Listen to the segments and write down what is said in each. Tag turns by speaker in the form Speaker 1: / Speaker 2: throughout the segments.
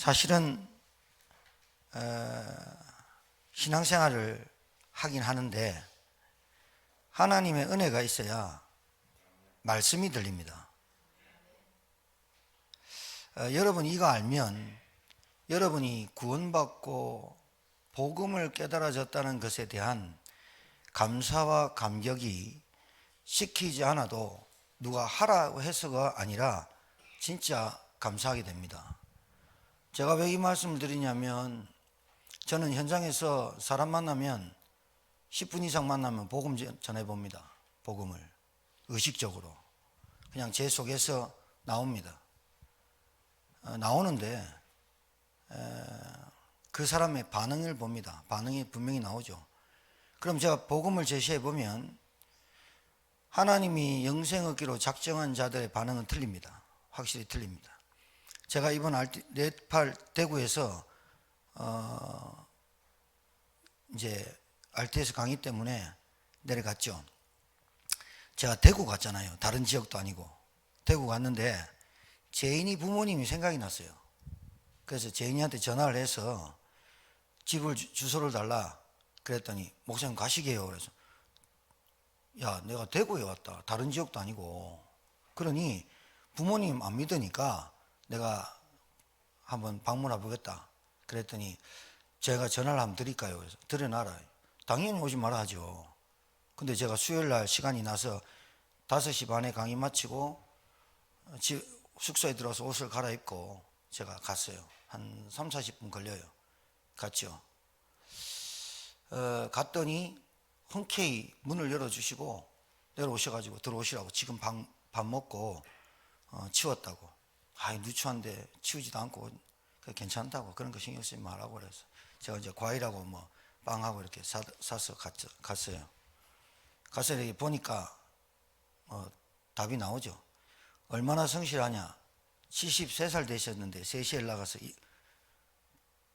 Speaker 1: 사실은 신앙생활을 하긴 하는데 하나님의 은혜가 있어야 말씀이 들립니다. 여러분이 이거 알면 여러분이 구원받고 복음을 깨달아졌다는 것에 대한 감사와 감격이 시키지 않아도 누가 하라고 해서가 아니라 진짜 감사하게 됩니다. 제가 왜 이 말씀을 드리냐면 저는 현장에서 사람 만나면 10분 이상 만나면 복음 전해봅니다. 복음을 의식적으로 그냥 제 속에서 나옵니다. 나오는데 그 사람의 반응을 봅니다. 반응이 분명히 나오죠. 그럼 제가 복음을 제시해 보면 하나님이 영생 얻기로 작정한 자들의 반응은 틀립니다. 확실히 틀립니다. 제가 이번 네팔 대구에서 이제 RTS 강의 때문에 내려갔죠. 제가 대구 갔잖아요. 다른 지역도 아니고 대구 갔는데 제인이 부모님이 생각이 났어요. 그래서 제인이한테 전화를 해서 집을 주소를 달라 그랬더니 목사님 가시게요. 그래서 야, 내가 대구에 왔다. 다른 지역도 아니고. 그러니 부모님 안 믿으니까 내가 한번 방문해 보겠다. 그랬더니 제가 전화를 한번 드릴까요? 그래서 드려놔라. 당연히 오지 말아 하죠. 근데 제가 수요일 날 시간이 나서 5시 반에 강의 마치고 숙소에 들어와서 옷을 갈아입고 제가 갔어요. 한 3, 40분 걸려요. 갔죠. 갔더니 흔쾌히 문을 열어주시고 내려오셔가지고 들어오시라고 지금 밥 먹고 치웠다고. 아이 누추한데 치우지도 않고 괜찮다고 그런 거 신경 쓰지 말라고 그래서 제가 이제 과일하고 뭐 빵하고 이렇게 사서 갔어요. 가서 이렇게 보니까 답이 나오죠. 얼마나 성실하냐. 73살 되셨는데 3시에 나가서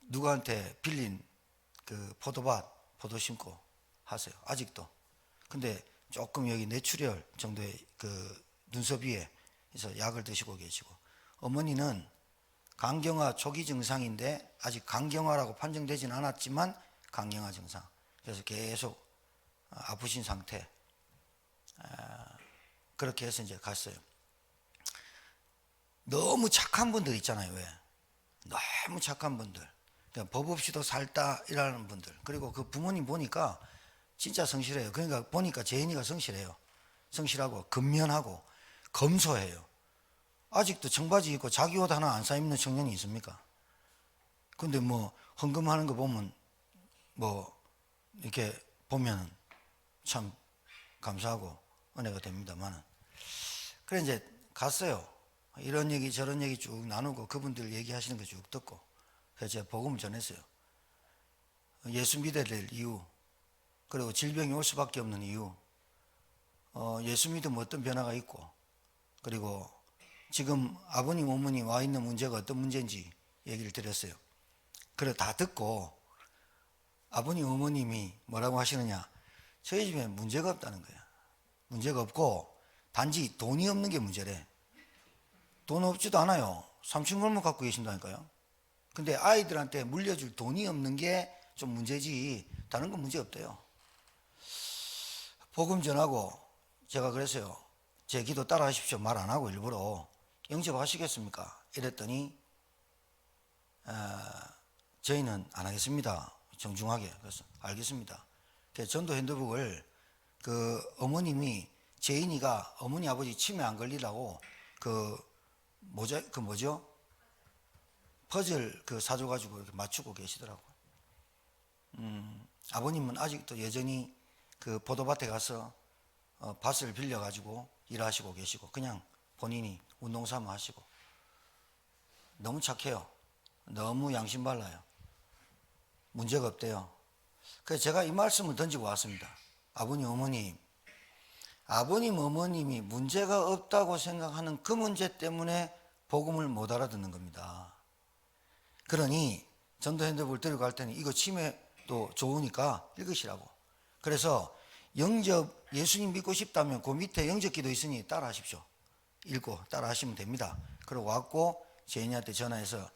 Speaker 1: 누구한테 빌린 그 포도 심고 하세요. 아직도. 근데 조금 여기 뇌출혈 정도의 그 눈썹 위에 그래서 약을 드시고 계시고, 어머니는 간경화 초기 증상인데 아직 간경화라고 판정되지는 않았지만 간경화 증상. 그래서 계속 아프신 상태. 그렇게 해서 이제 갔어요. 너무 착한 분들 있잖아요. 왜? 너무 착한 분들. 그냥 법 없이도 살다 이라는 분들. 그리고 그 부모님 보니까 진짜 성실해요. 그러니까 보니까 제인이가 성실해요. 성실하고 근면하고 검소해요. 아직도 청바지 입고 자기 옷 하나 안 사입는 청년이 있습니까? 근데 뭐 헌금하는 거 보면 뭐 이렇게 보면 참 감사하고 은혜가 됩니다만은. 그래 이제 갔어요. 이런 얘기 저런 얘기 쭉 나누고 그분들 얘기하시는 거 쭉 듣고 그래서 제가 복음을 전했어요. 예수 믿어야 될 이유, 그리고 질병이 올 수밖에 없는 이유, 예수 믿으면 어떤 변화가 있고, 그리고 지금 아버님 어머니 와 있는 문제가 어떤 문제인지 얘기를 드렸어요. 그래 다 듣고 아버님 어머님이 뭐라고 하시느냐, 저희 집에 문제가 없다는 거야. 문제가 없고 단지 돈이 없는 게 문제래. 돈 없지도 않아요. 3층 건물 갖고 계신다니까요. 근데 아이들한테 물려줄 돈이 없는 게 좀 문제지 다른 건 문제 없대요. 복음 전하고 제가 그랬어요. 제 기도 따라 하십시오. 말 안 하고 일부러 영접하시겠습니까? 이랬더니 저희는 안 하겠습니다. 정중하게. 그래서 알겠습니다. 그래서 전도 핸드북을 그 어머님이 제인이가 어머니 아버지 치매 안 걸리라고 뭐죠? 퍼즐 사줘가지고 이렇게 맞추고 계시더라고요. 아버님은 아직도 여전히 그 포도밭에 가서 밭을 빌려가지고 일하시고 계시고 그냥 본인이 운동 삼아 하시고 너무 착해요. 너무 양심 발라요. 문제가 없대요. 그래서 제가 이 말씀을 던지고 왔습니다. 아버님 어머님이 문제가 없다고 생각하는 그 문제 때문에 복음을 못 알아듣는 겁니다. 그러니 전도 핸드북을 들고 갈 때는 이거 치매도 좋으니까 읽으시라고. 그래서 예수님 믿고 싶다면 그 밑에 영접기도 있으니 따라 하십시오. 읽고 따라 하시면 됩니다. 그리고 왔고 제인이한테 전화해서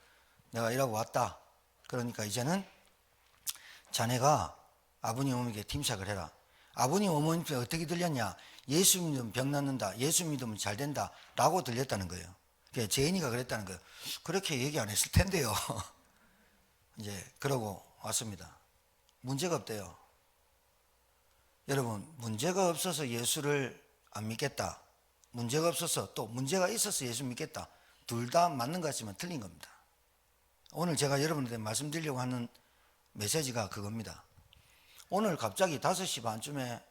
Speaker 1: 내가 일하고 왔다. 그러니까 이제는 자네가 아버님 어머니께 팀삭을 해라. 아버님 어머니께 어떻게 들렸냐? 예수 믿으면 병 낫는다. 예수 믿으면 잘 된다. 라고 들렸다는 거예요. 그러니까 제인이가 그랬다는 거예요. 그렇게 얘기 안 했을 텐데요. 이제 그러고 왔습니다. 문제가 없대요. 여러분, 문제가 없어서 예수를 안 믿겠다. 문제가 없어서 또 문제가 있어서 예수 믿겠다. 둘 다 맞는 것 같지만 틀린 겁니다. 오늘 제가 여러분들한테 말씀드리려고 하는 메시지가 그겁니다. 오늘 갑자기 5시 반쯤에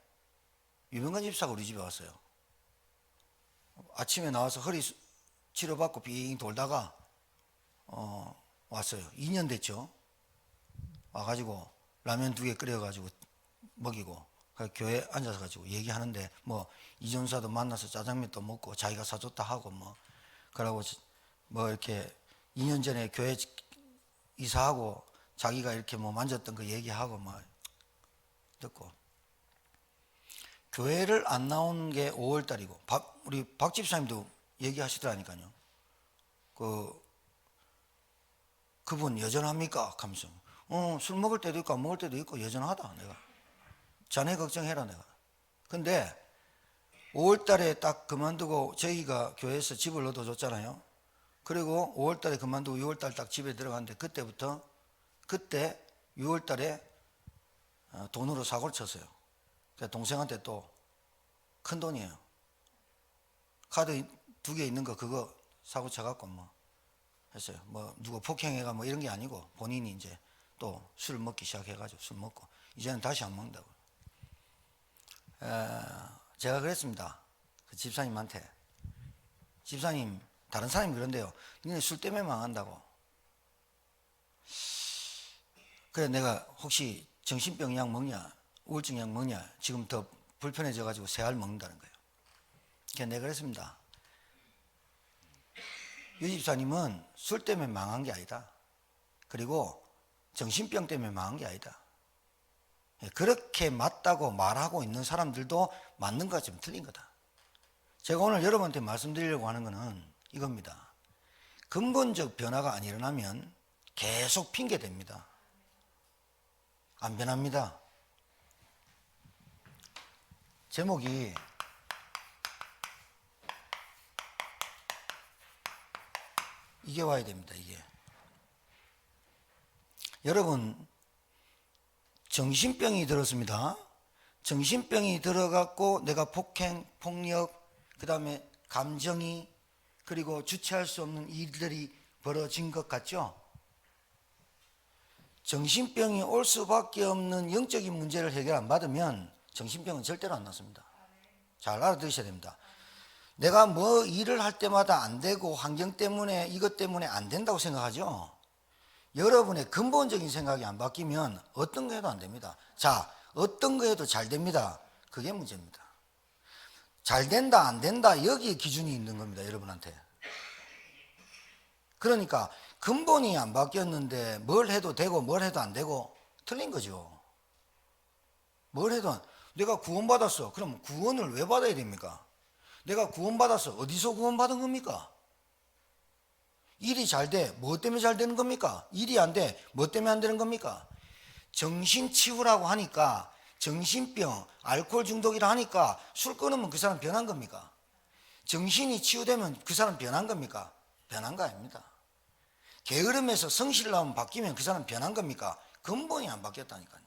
Speaker 1: 유병관 집사가 우리 집에 왔어요. 아침에 나와서 허리 치료받고 빙 돌다가 왔어요. 2년 됐죠. 와가지고 라면 2개 끓여가지고 먹이고 교회 앉아서 얘기하는데 뭐 이전사도 만나서 짜장면도 먹고 자기가 사줬다 하고 뭐 그러고 뭐 이렇게 2년 전에 교회 이사하고 자기가 이렇게 뭐 만졌던 거 얘기하고 뭐 듣고 교회를 안 나온 게 5월 달이고 우리 박 집사님도 얘기하시더라니까요. 그분 여전합니까? 하면서 술 먹을 때도 있고 안 먹을 때도 있고 여전하다. 내가 자네 걱정해라 내가. 근데 5월 달에 딱 그만두고 저희가 교회에서 집을 얻어줬잖아요. 그리고 5월 달에 그만두고 6월 달 딱 집에 들어갔는데 그때 6월 달에 돈으로 사고를 쳤어요. 그러니까 동생한테 또 큰 돈이에요. 카드 2개 있는 거 그거 사고 쳐갖고 뭐 했어요. 뭐 누구 폭행해가 뭐 이런 게 아니고 본인이 이제 또 술 먹기 시작해가지고 술 먹고 이제는 다시 안 먹는다고. 제가 그랬습니다. 그 집사님한테. 집사님, 다른 사람이 그런데요. 니네 술 때문에 망한다고. 그래 내가 혹시 정신병 약 먹냐? 우울증 약 먹냐? 지금 더 불편해져가지고 새알 먹는다는 거예요. 그래서 내가 그랬습니다. 유 집사님은 술 때문에 망한 게 아니다. 그리고 정신병 때문에 망한 게 아니다. 그렇게 맞다고 말하고 있는 사람들도 맞는 것 같지만 틀린 거다. 제가 오늘 여러분한테 말씀드리려고 하는 것은 이겁니다. 근본적 변화가 안 일어나면 계속 핑계댑니다. 안 변합니다. 제목이 이게 와야 됩니다. 이게 여러분 정신병이 들었습니다. 정신병이 들어갖고 내가 폭행, 폭력, 그 다음에 감정이 그리고 주체할 수 없는 일들이 벌어진 것 같죠? 정신병이 올 수밖에 없는 영적인 문제를 해결 안 받으면 정신병은 절대로 안 낫습니다. 잘 알아두셔야 됩니다. 내가 뭐 일을 할 때마다 안 되고 환경 때문에 이것 때문에 안 된다고 생각하죠? 여러분의 근본적인 생각이 안 바뀌면 어떤 거 해도 안 됩니다. 자, 어떤 거 해도 잘 됩니다. 그게 문제입니다. 잘 된다 안 된다 여기에 기준이 있는 겁니다. 여러분한테. 그러니까 근본이 안 바뀌었는데 뭘 해도 되고 뭘 해도 안 되고 틀린 거죠. 뭘 해도 내가 구원받았어. 그럼 구원을 왜 받아야 됩니까? 내가 구원받았어. 어디서 구원받은 겁니까? 일이 잘 돼. 뭐 때문에 잘 되는 겁니까? 일이 안 돼. 뭐 때문에 안 되는 겁니까? 정신치유라고 하니까 정신병, 알코올 중독이라 하니까 술 끊으면 그 사람 변한 겁니까? 정신이 치유되면 그 사람 변한 겁니까? 변한 거 아닙니다. 게으름에서 성실 나오면 바뀌면 그 사람 변한 겁니까? 근본이 안 바뀌었다니까요.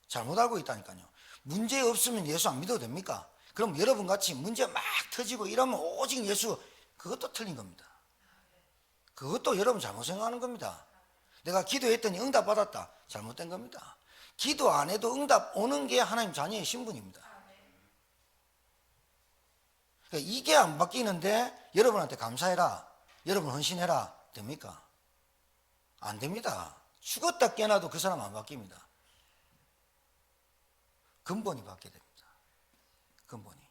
Speaker 1: 잘못 알고 있다니까요. 문제 없으면 예수 안 믿어도 됩니까? 그럼 여러분 같이 문제 막 터지고 이러면 오직 예수, 그것도 틀린 겁니다. 그것도 여러분 잘못 생각하는 겁니다. 내가 기도했더니 응답 받았다. 잘못된 겁니다. 기도 안 해도 응답 오는 게 하나님 자녀의 신분입니다. 그러니까 이게 안 바뀌는데 여러분한테 감사해라, 여러분 헌신해라 됩니까? 안 됩니다. 죽었다 깨어나도 그 사람 안 바뀝니다. 근본이 바뀌어야 됩니다. 근본이.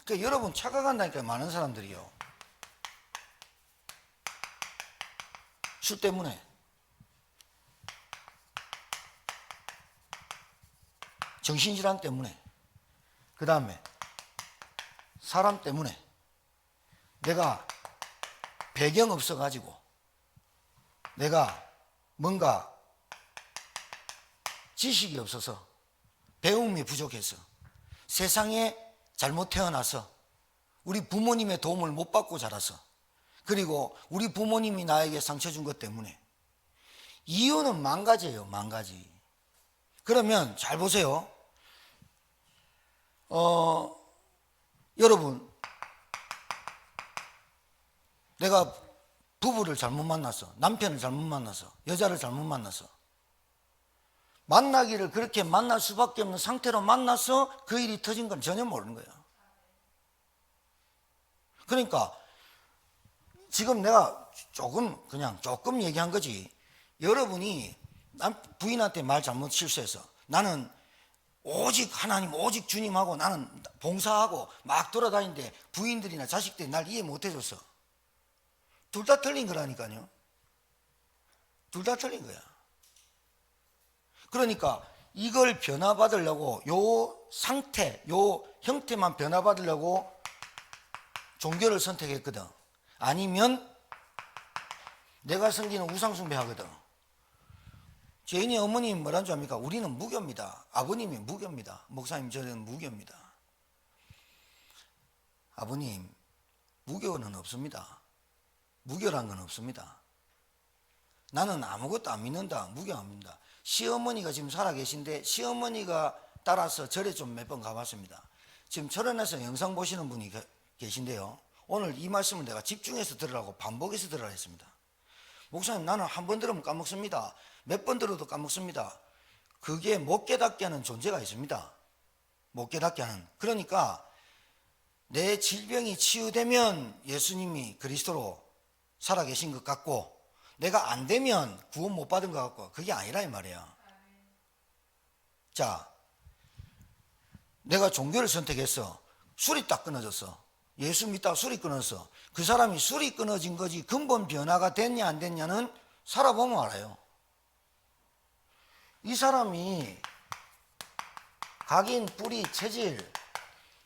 Speaker 1: 그러니까 여러분 착각한다니까요. 많은 사람들이요. 술 때문에, 정신질환 때문에, 그 다음에 사람 때문에 내가 배경 없어가지고 내가 뭔가 지식이 없어서, 배움이 부족해서, 세상에 잘못 태어나서, 우리 부모님의 도움을 못 받고 자라서, 그리고 우리 부모님이 나에게 상처 준 것 때문에, 이유는 만 가지예요. 만 가지. 그러면 잘 보세요. 여러분, 내가 부부를 잘못 만나서, 남편을 잘못 만나서, 여자를 잘못 만나서, 만나기를 그렇게 만날 수밖에 없는 상태로 만나서 그 일이 터진 건 전혀 모르는 거예요. 그러니까 지금 내가 조금 얘기한 거지. 여러분이 부인한테 말 잘못 실수해서, 나는 오직 하나님, 오직 주님하고 나는 봉사하고 막 돌아다니는데 부인들이나 자식들이 날 이해 못 해줬어. 둘 다 틀린 거라니까요. 둘 다 틀린 거야. 그러니까 이걸 변화받으려고, 요 상태, 요 형태만 변화받으려고 종교를 선택했거든. 아니면 내가 섬기는 우상숭배 하거든. 제인이 어머님 뭐란 줄 압니까? 우리는 무교입니다. 아버님이 무교입니다. 목사님, 저는 무교입니다. 아버님, 무교는 없습니다. 무교란 건 없습니다. 나는 아무것도 안 믿는다. 무교 안 믿는다. 시어머니가 지금 살아계신데, 시어머니가 따라서 절에 좀 몇 번 가봤습니다. 지금 철원에서 영상 보시는 분이 계신데요, 오늘 이 말씀을 내가 집중해서 들으라고 반복해서 들으라 했습니다. 목사님, 나는 한 번 들으면 까먹습니다. 몇 번 들어도 까먹습니다. 그게 못 깨닫게 하는 존재가 있습니다. 못 깨닫게 하는. 그러니까 내 질병이 치유되면 예수님이 그리스도로 살아계신 것 같고, 내가 안 되면 구원 못 받은 것 같고, 그게 아니라 이 말이야. 자, 내가 종교를 선택했어. 술이 딱 끊어졌어. 예수 믿다가 술이 끊었어. 그 사람이 술이 끊어진 거지 근본 변화가 됐냐 안 됐냐는 살아보면 알아요. 이 사람이 각인, 뿌리, 체질,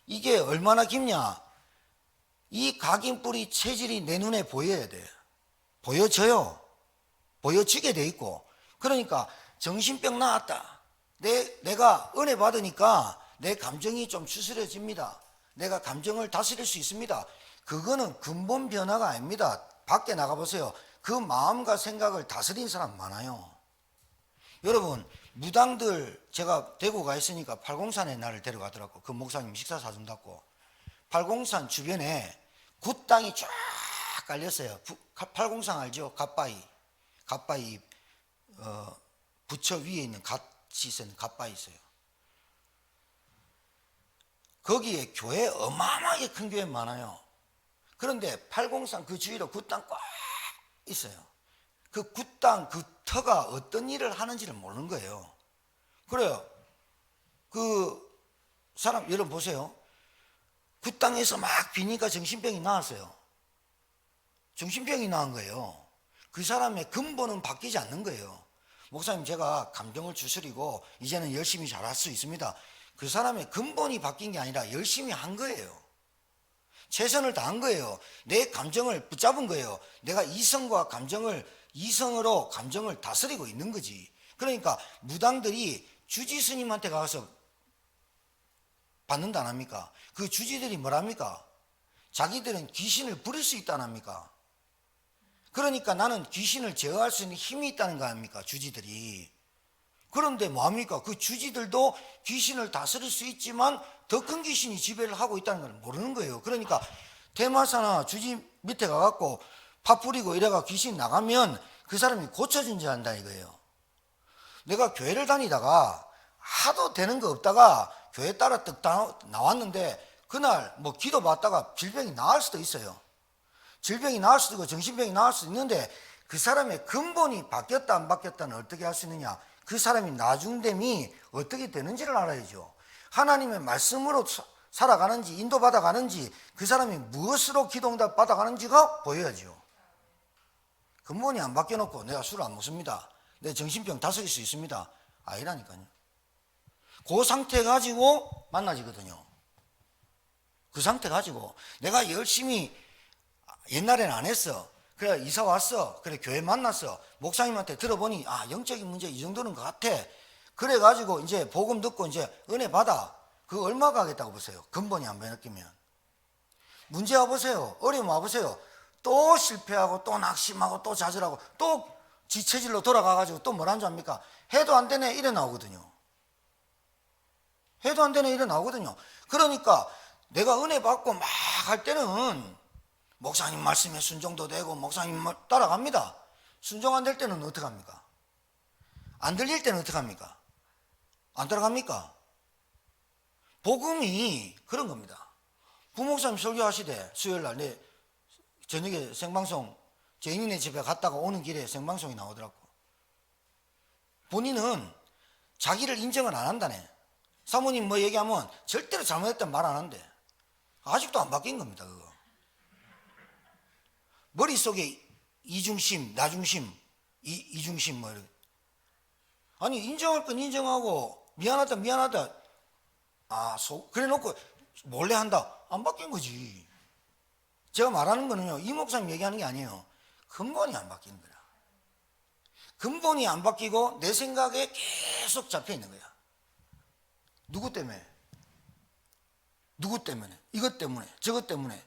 Speaker 1: 이게 얼마나 깊냐. 이 각인, 뿌리, 체질이 내 눈에 보여야 돼. 보여져요. 보여지게 돼 있고. 그러니까 정신병 나았다. 내가 은혜 받으니까 내 감정이 좀 추스려집니다. 내가 감정을 다스릴 수 있습니다. 그거는 근본 변화가 아닙니다. 밖에 나가보세요. 그 마음과 생각을 다스린 사람 많아요. 여러분, 무당들, 제가 대구 가 있으니까 팔공산에 나를 데려가더라고. 그 목사님 식사 사준다고. 팔공산 주변에 굿땅이 쫙 깔렸어요. 팔공산 알죠? 갓바위 부처 위에 있는 같이 있는 갓바위 있어요. 거기에 교회 어마어마하게 큰 교회 많아요. 그런데 팔공산 그 주위로 굿땅 꽉 있어요. 그 굿땅 그 터가 어떤 일을 하는지를 모르는 거예요. 그래요. 그 사람 여러분 보세요. 굿땅에서 막 비니까 정신병이 나왔어요. 정신병이 나은 거예요. 그 사람의 근본은 바뀌지 않는 거예요. 목사님, 제가 감정을 추스리고 이제는 열심히 잘할 수 있습니다. 그 사람의 근본이 바뀐 게 아니라 열심히 한 거예요. 최선을 다한 거예요. 내 감정을 붙잡은 거예요. 내가 이성과 감정을, 이성으로 감정을 다스리고 있는 거지. 그러니까 무당들이 주지 스님한테 가서 받는다 안 합니까? 그 주지들이 뭐랍니까? 자기들은 귀신을 부릴 수 있다 안 합니까? 그러니까 나는 귀신을 제어할 수 있는 힘이 있다는 거 아닙니까? 주지들이. 그런데 뭐합니까? 그 주지들도 귀신을 다스릴 수 있지만 더 큰 귀신이 지배를 하고 있다는 걸 모르는 거예요. 그러니까 대마사나 주지 밑에 가갖고 파 뿌리고 이래가 귀신 나가면 그 사람이 고쳐진 줄 안다 이거예요. 내가 교회를 다니다가 하도 되는 거 없다가 교회 따라 뜩 나왔는데 그날 뭐 기도 받다가 질병이 나을 수도 있어요. 질병이 나을 수도 있고 정신병이 나을 수도 있는데 그 사람의 근본이 바뀌었다 안 바뀌었다는 어떻게 할 수 있느냐. 그 사람이 나중됨이 어떻게 되는지를 알아야죠. 하나님의 말씀으로 살아가는지 인도받아가는지 그 사람이 무엇으로 기도응답 받아가는지가 보여야죠. 근본이 안 바뀌어놓고 내가 술을 안 먹습니다. 내 정신병 다스릴 수 있습니다. 아니라니까요. 그 상태 가지고 만나지거든요. 그 상태 가지고 내가 열심히 옛날에는 안 했어. 그래 이사 왔어. 그래 교회 만났어. 목사님한테 들어보니 아 영적인 문제 이 정도는 것 같아. 그래 가지고 이제 복음 듣고 이제 은혜 받아. 그 얼마 가겠다고 보세요. 근본이 안 바뀌면. 문제 와보세요. 어려움 와보세요. 또 실패하고 또 낙심하고 또 좌절하고 또 지체질로 돌아가가지고 또 뭐라는 줄 압니까? 해도 안 되네 이래 나오거든요. 해도 안 되네 이래 나오거든요. 그러니까 내가 은혜 받고 막 할 때는 목사님 말씀에 순종도 되고 목사님 말 따라갑니다. 순종 안 될 때는 어떻게 합니까? 안 들릴 때는 어떻게 합니까? 안 따라갑니까? 복음이 그런 겁니다. 부목사님 설교하시되 수요일날 내 저녁에 생방송 제인이네 집에 갔다가 오는 길에 생방송이 나오더라고. 본인은 자기를 인정을 안 한다네. 사모님 뭐 얘기하면 절대로 잘못했다는 말 안 한대. 아직도 안 바뀐 겁니다. 그거 머릿속에 이중심 나중심 이중심 뭐 이렇게. 아니 인정할 건 인정하고 미안하다 미안하다 그래 놓고 몰래 한다. 안 바뀐 거지. 제가 말하는 거는요 이 목사님 얘기하는 게 아니에요. 근본이 안 바뀌는 거야. 근본이 안 바뀌고 내 생각에 계속 잡혀 있는 거야. 누구 때문에? 누구 때문에? 이것 때문에 저것 때문에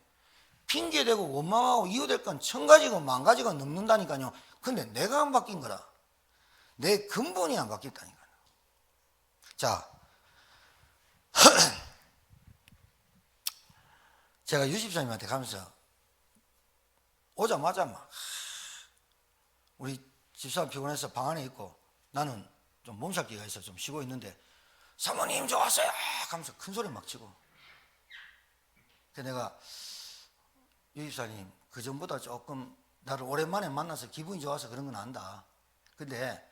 Speaker 1: 핑계대고 원망하고 이유될 건 1000가지고 10,000가지가 넘는다니까요. 근데 내가 안 바뀐 거라. 내 근본이 안 바뀌었다니까요. 자 제가 유집사님한테 가면서 오자마자 막 우리 집사람 피곤해서 방 안에 있고 나는 좀 몸살기가 있어 좀 쉬고 있는데 사모님 좋았어요 하면서 큰 소리 막 치고. 그래서 내가 유집사님 그 전보다 조금 나를 오랜만에 만나서 기분이 좋아서 그런 건 안다. 근데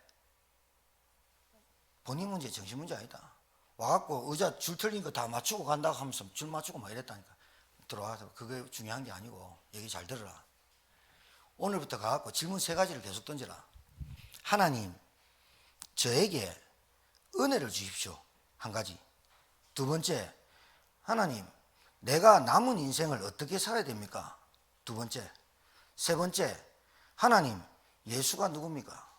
Speaker 1: 본인 문제 정신 문제 아니다. 와갖고 의자 줄 틀린 거 다 맞추고 간다고 하면서 줄 맞추고 막 이랬다니까. 들어와서 그게 중요한 게 아니고 얘기 잘 들어라. 오늘부터 가갖고 질문 3가지를 계속 던져라. 하나님 저에게 은혜를 주십시오. 1가지. 2번째 하나님 내가 남은 인생을 어떻게 살아야 됩니까? 2번째. 3번째 하나님 예수가 누굽니까?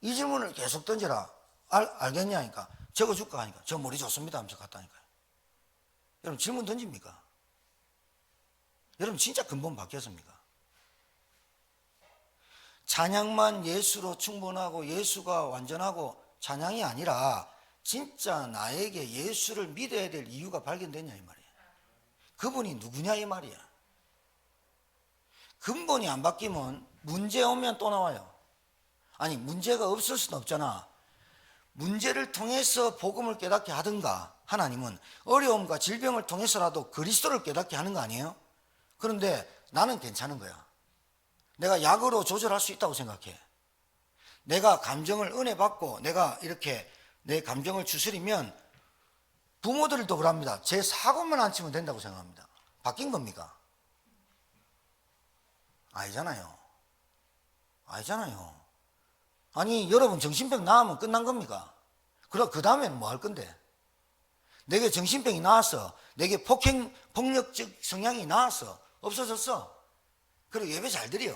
Speaker 1: 이 질문을 계속 던져라. 알겠냐니까. 적어줄까 하니까 저 머리 좋습니다 하면서 갔다니까요. 여러분 질문 던집니까? 여러분 진짜 근본 바뀌었습니까? 찬양만 예수로 충분하고 예수가 완전하고 찬양이 아니라 진짜 나에게 예수를 믿어야 될 이유가 발견됐냐 이 말이야. 그분이 누구냐 이 말이야. 근본이 안 바뀌면 문제 오면 또 나와요. 아니 문제가 없을 수는 없잖아. 문제를 통해서 복음을 깨닫게 하든가 하나님은 어려움과 질병을 통해서라도 그리스도를 깨닫게 하는 거 아니에요? 그런데 나는 괜찮은 거야. 내가 약으로 조절할 수 있다고 생각해. 내가 감정을 은혜 받고 내가 이렇게 내 감정을 추스리면 부모들도 그럽니다. 제 사고만 안 치면 된다고 생각합니다. 바뀐 겁니까? 아니잖아요. 아니잖아요. 아니 여러분 정신병 나으면 끝난 겁니까? 그럼 그 다음에는 뭐 할 건데? 내게 정신병이 나왔어. 내게 폭력적 성향이 나왔어. 없어졌어. 그리고 예배 잘 드려.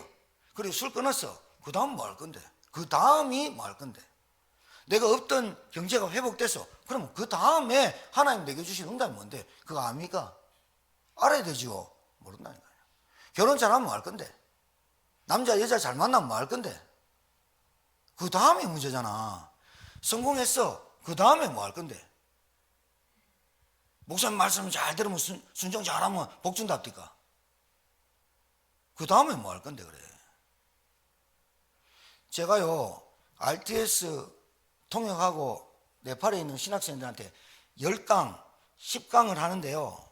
Speaker 1: 그리고 술 끊었어. 그 다음 뭐 할 건데? 그 다음이 뭐 할 건데? 내가 없던 경제가 회복됐어. 그러면 그 다음에 하나님 내게 주신 응답이 뭔데? 그거 압니까? 알아야 되죠. 모른다니까요. 결혼 잘하면 뭐 할 건데? 남자 여자 잘 만나면 뭐 할 건데? 그 다음이 문제잖아. 성공했어. 그 다음에 뭐 할 건데? 목사님 말씀 잘 들으면 순종 잘하면 복 준답니까? 그 다음에 뭐 할 건데 그래. 제가요 RTS 통역하고 네팔에 있는 신학생들한테 10강 10강을 하는데요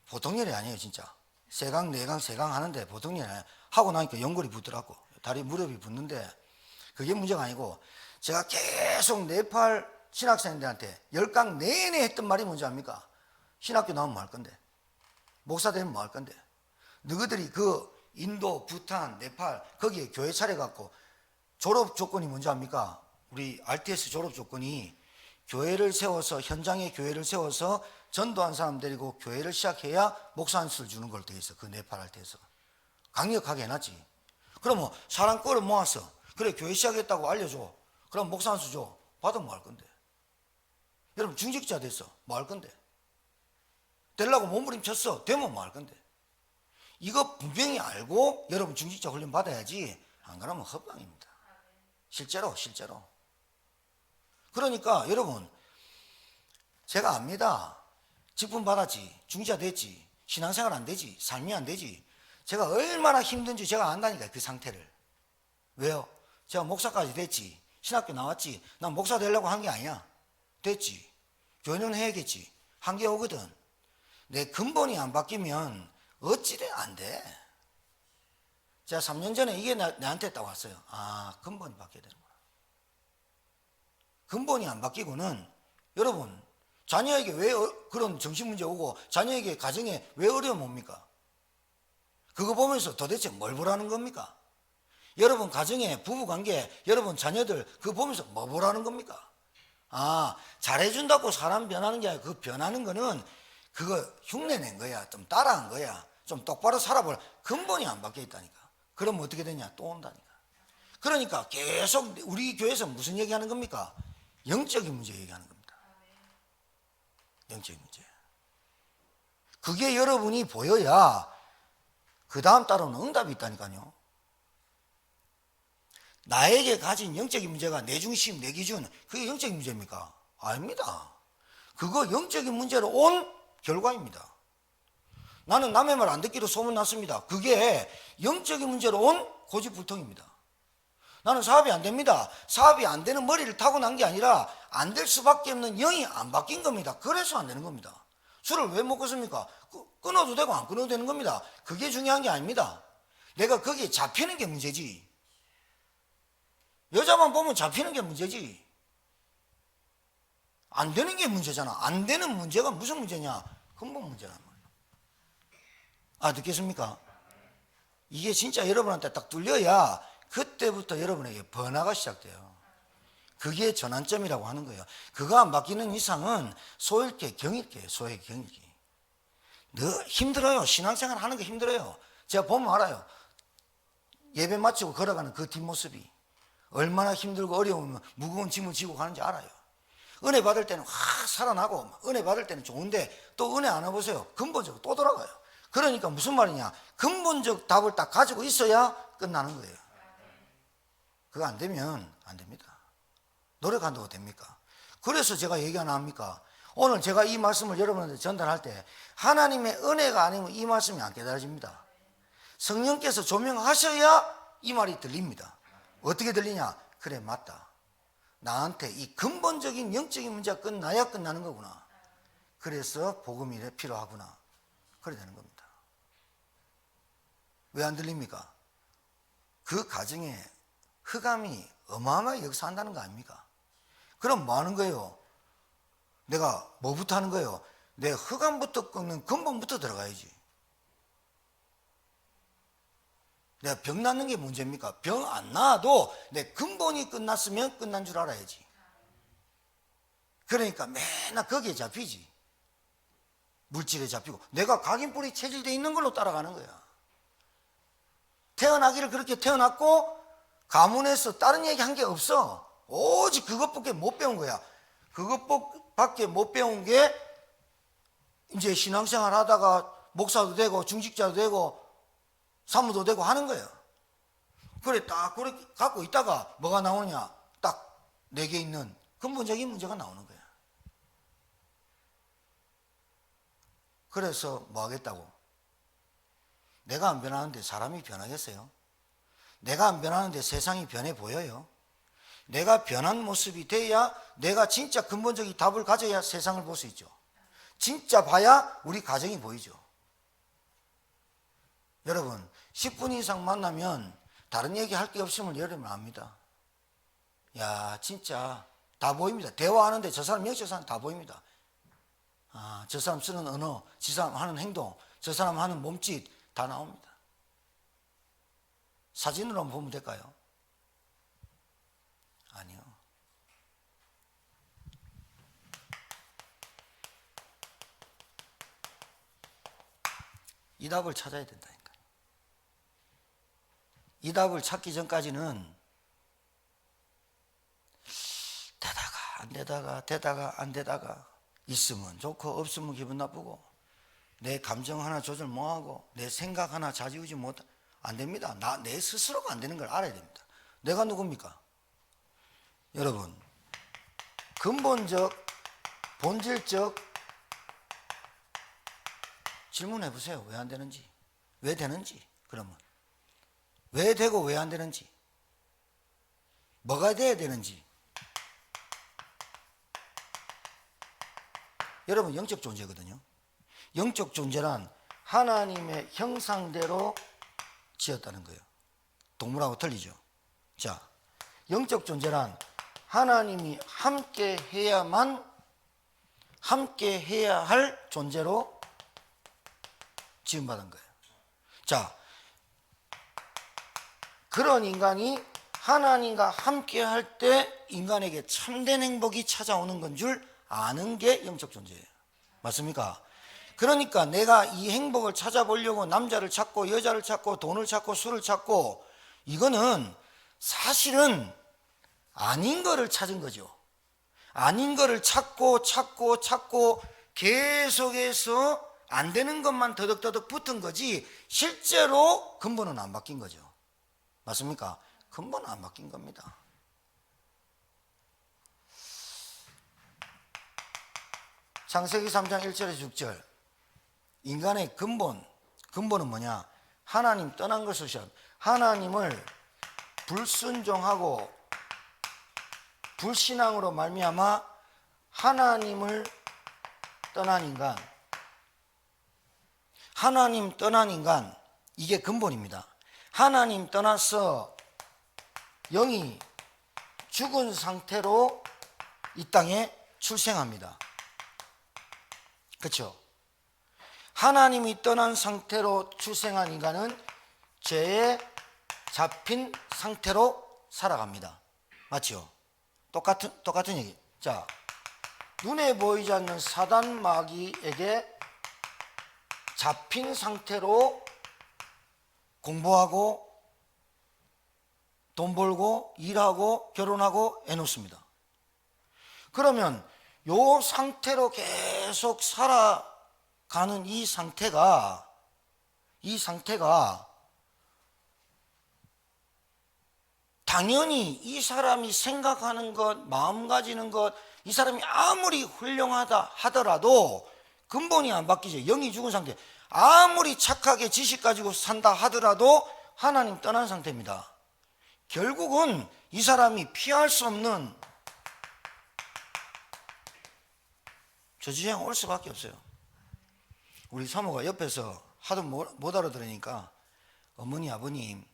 Speaker 1: 보통 일이 아니에요. 진짜 3강 4강 3강 하는데 보통 일이 아니에요. 하고 나니까 연골이 붙더라고. 다리 무릎이 붙는데 그게 문제가 아니고 제가 계속 네팔 신학생들한테 10강 내내 했던 말이 뭔지 압니까? 신학교 나오면 뭐 할 건데? 목사 되면 뭐 할 건데? 너희들이 그 인도, 부탄, 네팔 거기에 교회 차려갖고 졸업 조건이 뭔지 압니까? 우리 RTS 졸업 조건이 교회를 세워서 현장에 교회를 세워서 전도한 사람 데리고 교회를 시작해야 목사 한 수를 주는 걸로 돼 있어. 그 네팔 RT에서 강력하게 해놨지. 그러면 사람 끌어 모았어. 그래, 교회 시작했다고 알려줘. 그럼 목사 한 수 줘. 받으면 뭐 할 건데? 여러분, 중직자 됐어. 뭐 할 건데? 되려고 몸부림쳤어. 되면 뭐 할 건데? 이거 분명히 알고 여러분 중직자 훈련 받아야지. 안 그러면 헛방입니다. 실제로. 그러니까 여러분, 제가 압니다. 직분 받았지. 중직자 됐지. 신앙생활 안 되지. 삶이 안 되지. 제가 얼마나 힘든지 제가 안다니까, 그 상태를. 왜요? 제가 목사까지 됐지. 신학교 나왔지. 난 목사 되려고 한 게 아니야. 됐지. 교회는 해야겠지. 한계 오거든. 내 근본이 안 바뀌면 어찌돼 안 돼. 제가 3년 전에 이게 나한테 딱 왔어요. 아, 근본이 바뀌어야 되는구나. 근본이 안 바뀌고는 여러분, 자녀에게 왜 그런 정신문제 오고 자녀에게 가정에 왜 어려움 옵니까? 그거 보면서 도대체 뭘 보라는 겁니까? 여러분 가정에 부부관계, 여러분 자녀들 그거 보면서 뭐 보라는 겁니까? 아, 잘해준다고 사람 변하는 게 아니라 그 변하는 거는 그거 흉내낸 거야. 좀 따라한 거야. 좀 똑바로 살아볼. 근본이 안 바뀌어 있다니까. 그럼 어떻게 되냐? 또 온다니까. 그러니까 계속 우리 교회에서 무슨 얘기하는 겁니까? 영적인 문제 얘기하는 겁니다. 영적인 문제. 그게 여러분이 보여야 그 다음 따로는 응답이 있다니까요. 나에게 가진 영적인 문제가 내 중심, 내 기준, 그게 영적인 문제입니까? 아닙니다. 그거 영적인 문제로 온 결과입니다. 나는 남의 말 안 듣기로 소문났습니다. 그게 영적인 문제로 온 고집불통입니다. 나는 사업이 안 됩니다. 사업이 안 되는 머리를 타고난 게 아니라 안 될 수밖에 없는 영이 안 바뀐 겁니다. 그래서 안 되는 겁니다. 술을 왜 못 끊습니까? 끊어도 되고 안 끊어도 되는 겁니다. 그게 중요한 게 아닙니다. 내가 거기에 잡히는 게 문제지. 여자만 보면 잡히는 게 문제지. 안 되는 게 문제잖아. 안 되는 문제가 무슨 문제냐? 근본 문제란 말이야. 아, 듣겠습니까? 이게 진짜 여러분한테 딱 뚫려야 그때부터 여러분에게 변화가 시작돼요. 그게 전환점이라고 하는 거예요. 그거 안 바뀌는 이상은 소일게 경일게예요. 소일게 경일게. 늘 힘들어요. 신앙생활 하는 게 힘들어요. 제가 보면 알아요. 예배 마치고 걸어가는 그 뒷모습이 얼마나 힘들고 어려우면 무거운 짐을 지고 가는지 알아요. 은혜 받을 때는 확 살아나고 은혜 받을 때는 좋은데 또 은혜 안 해보세요. 근본적으로 또 돌아가요. 그러니까 무슨 말이냐? 근본적 답을 딱 가지고 있어야 끝나는 거예요. 그거 안 되면 안 됩니다. 노력한다고 됩니까? 그래서 제가 얘기 하나 합니까? 오늘 제가 이 말씀을 여러분한테 전달할 때 하나님의 은혜가 아니면 이 말씀이 안 깨달아집니다. 성령께서 조명하셔야 이 말이 들립니다. 어떻게 들리냐? 그래, 맞다. 나한테 이 근본적인 영적인 문제가 끝나야 끝나는 거구나. 그래서 복음이 필요하구나. 그래 되는 겁니다. 왜 안 들립니까? 그 가정에 흑암이 어마어마하게 역사한다는 거 아닙니까? 그럼 뭐 하는 거예요? 내가 뭐부터 하는 거예요? 내 흑암부터 끊는 근본부터 들어가야지. 내가 병 낫는 게 문제입니까? 병 안 나아도 내 근본이 끝났으면 끝난 줄 알아야지. 그러니까 맨날 거기에 잡히지. 물질에 잡히고 내가 각인뿌리 체질되어 있는 걸로 따라가는 거야. 태어나기를 그렇게 태어났고 가문에서 다른 얘기 한 게 없어. 오직 그것밖에 못 배운 거야. 그것밖에 못 배운 게 이제 신앙생활 하다가 목사도 되고 중직자도 되고 사무도 되고 하는 거예요. 그래 딱 그렇게 갖고 있다가 뭐가 나오냐? 딱 내게 있는 근본적인 문제가 나오는 거야. 그래서 뭐 하겠다고? 내가 안 변하는데 사람이 변하겠어요? 내가 안 변하는데 세상이 변해 보여요? 내가 변한 모습이 돼야 내가 진짜 근본적인 답을 가져야 세상을 볼 수 있죠. 진짜 봐야 우리 가정이 보이죠. 여러분 10분 이상 만나면 다른 얘기 할 게 없으면 여러분 압니다. 야 진짜 다 보입니다. 대화하는데 저 사람 영적 사람 다 보입니다. 아, 저 사람 쓰는 언어, 저 사람 하는 행동, 저 사람 하는 몸짓 다 나옵니다. 사진으로 한번 보면 될까요? 아니요. 이 답을 찾아야 된다니까요. 이 답을 찾기 전까지는 되다가 안 되다가 있으면 좋고 없으면 기분 나쁘고 내 감정 하나 조절 못하고 내 생각 하나 좌지우지 못, 안 됩니다. 내 스스로가 안 되는 걸 알아야 됩니다. 내가 누굽니까? 여러분, 근본적, 본질적 질문해 보세요. 왜 안 되는지, 왜 되는지. 그러면 왜 되고 왜 안 되는지, 뭐가 돼야 되는지. 여러분, 영적 존재거든요. 영적 존재란 하나님의 형상대로 지었다는 거예요. 동물하고 틀리죠. 자, 영적 존재란 하나님이 함께 해야 할 존재로 지음받은 거예요. 자, 그런 인간이 하나님과 함께 할 때 인간에게 참된 행복이 찾아오는 건 줄 아는 게 영적 존재예요. 맞습니까? 그러니까 내가 이 행복을 찾아보려고 남자를 찾고 여자를 찾고 돈을 찾고 술을 찾고, 이거는 사실은 아닌 거를 찾은 거죠. 아닌 거를 찾고 계속해서 안 되는 것만 더덕더덕 붙은 거지 실제로 근본은 안 바뀐 거죠. 맞습니까? 근본은 안 바뀐 겁니다. 창세기 3장 1절에서 6절, 인간의 근본은 뭐냐? 하나님 떠난 것을 시작. 하나님을 불순종하고 불신앙으로 말미암아 하나님을 떠난 인간, 하나님 떠난 인간, 이게 근본입니다. 하나님 떠나서 영이 죽은 상태로 이 땅에 출생합니다. 그렇죠? 하나님이 떠난 상태로 출생한 인간은 죄에 잡힌 상태로 살아갑니다. 맞죠? 똑같은 얘기. 자, 눈에 보이지 않는 사단 마귀에게 잡힌 상태로 공부하고 돈 벌고 일하고 결혼하고 애 놓습니다. 그러면 요 상태로 계속 살아가는 이 상태가 당연히 이 사람이 생각하는 것, 마음 가지는 것, 이 사람이 아무리 훌륭하다 하더라도 근본이 안 바뀌죠. 영이 죽은 상태. 아무리 착하게 지식 가지고 산다 하더라도 하나님 떠난 상태입니다. 결국은 이 사람이 피할 수 없는 저주행 올 수밖에 없어요. 우리 사모가 옆에서 하도 못 알아들으니까 어머니, 아버님,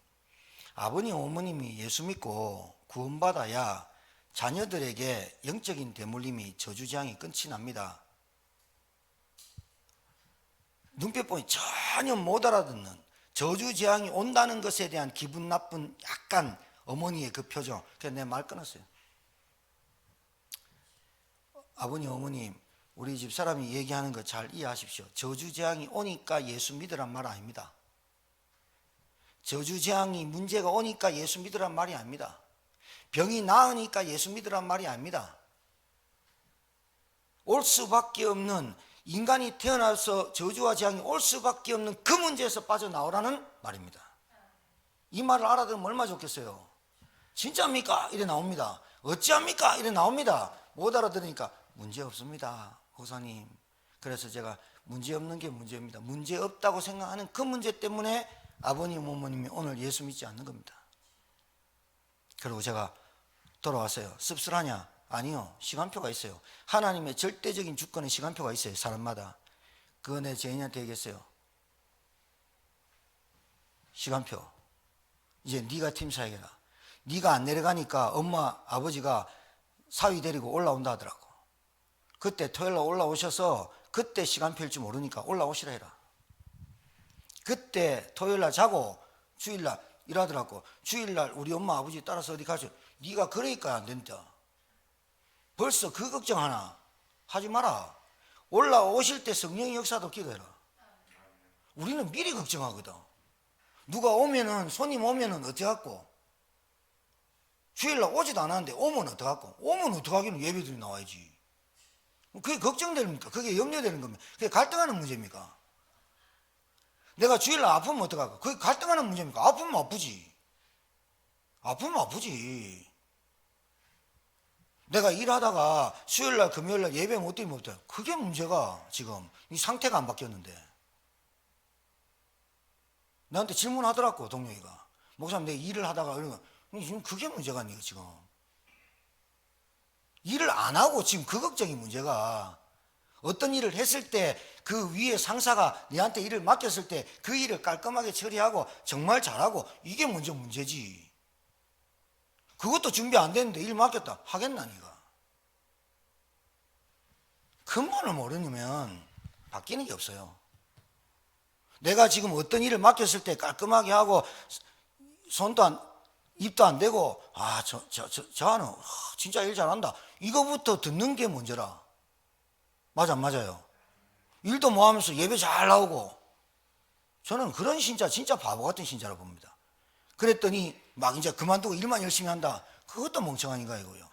Speaker 1: 어머님이 예수 믿고 구원받아야 자녀들에게 영적인 대물림이 저주재앙이 끝이 납니다. 눈빛 보니 전혀 못 알아듣는, 저주재앙이 온다는 것에 대한 기분 나쁜 약간 어머니의 그 표정. 그래서 내 말 끊었어요. 아버님, 어머님, 우리 집 사람이 얘기하는 거 잘 이해하십시오. 저주재앙이 오니까 예수 믿으란 말 아닙니다. 저주재앙이 문제가 오니까 예수 믿으란 말이 아닙니다. 병이 나으니까 예수 믿으란 말이 아닙니다. 올 수밖에 없는, 인간이 태어나서 저주와 재앙이 올 수밖에 없는 그 문제에서 빠져나오라는 말입니다. 이 말을 알아들으면 얼마나 좋겠어요. 진짜입니까? 이래 나옵니다. 어찌합니까? 이래 나옵니다. 못 알아들으니까 문제 없습니다, 목사님. 그래서 제가 문제 없는 게 문제입니다. 문제 없다고 생각하는 그 문제 때문에 아버님, 어머님이 오늘 예수 믿지 않는 겁니다. 그리고 제가 돌아왔어요. 씁쓸하냐? 아니요. 시간표가 있어요. 하나님의 절대적인 주권의 시간표가 있어요. 사람마다. 그거 내 죄인한테 얘기했어요. 시간표. 이제 네가 팀 사역해라. 네가 안 내려가니까 엄마, 아버지가 사위 데리고 올라온다 하더라고. 그때 토요일날 올라오셔서 그때 시간표일 줄 모르니까 올라오시라 해라. 그때 토요일날 자고 주일날 일하더라고. 주일날 우리 엄마, 아버지 따라서 어디 가죠. 네가 그러니까 안 된다. 벌써 그 걱정 하나 하지 마라. 올라오실 때 성령의 역사도 기도해라. 우리는 미리 걱정하거든. 누가 오면은, 손님 오면은 어떡하고? 주일날 오지도 않았는데 오면 어떡하고? 오면 어떡하기는 예배드리 나와야지. 그게 걱정됩니까? 그게 염려되는 겁니다. 그게 갈등하는 문제입니까? 내가 주일날 아프면 어떡하고? 그게 갈등하는 문제입니까? 아프면 아프지. 아프면 아프지. 내가 일하다가 수요일날 금요일날 예배 못 드리면 어떡해? 그게 문제가 지금 이 상태가 안 바뀌었는데. 나한테 질문하더라고 동료이가. 목사님 내가 일을 하다가 이러면 지금 그게 문제가 아니에요 지금. 일을 안 하고 지금 극악적인 문제가 어떤 일을 했을 때 그 위에 상사가 네한테 일을 맡겼을 때 그 일을 깔끔하게 처리하고 정말 잘하고 이게 먼저 문제지. 그것도 준비 안 됐는데 일 맡겼다 하겠나 니가. 근본을 모르면 바뀌는 게 없어요. 내가 지금 어떤 일을 맡겼을 때 깔끔하게 하고 손도 안 입도 안 대고 저는 진짜 일 잘한다 이거부터 듣는 게 문제라. 맞아 안 맞아요? 일도 뭐 하면서 예배 잘 나오고. 저는 그런 신자 진짜 바보 같은 신자라고 봅니다. 그랬더니 막 이제 그만두고 일만 열심히 한다. 그것도 멍청한 인간이고요.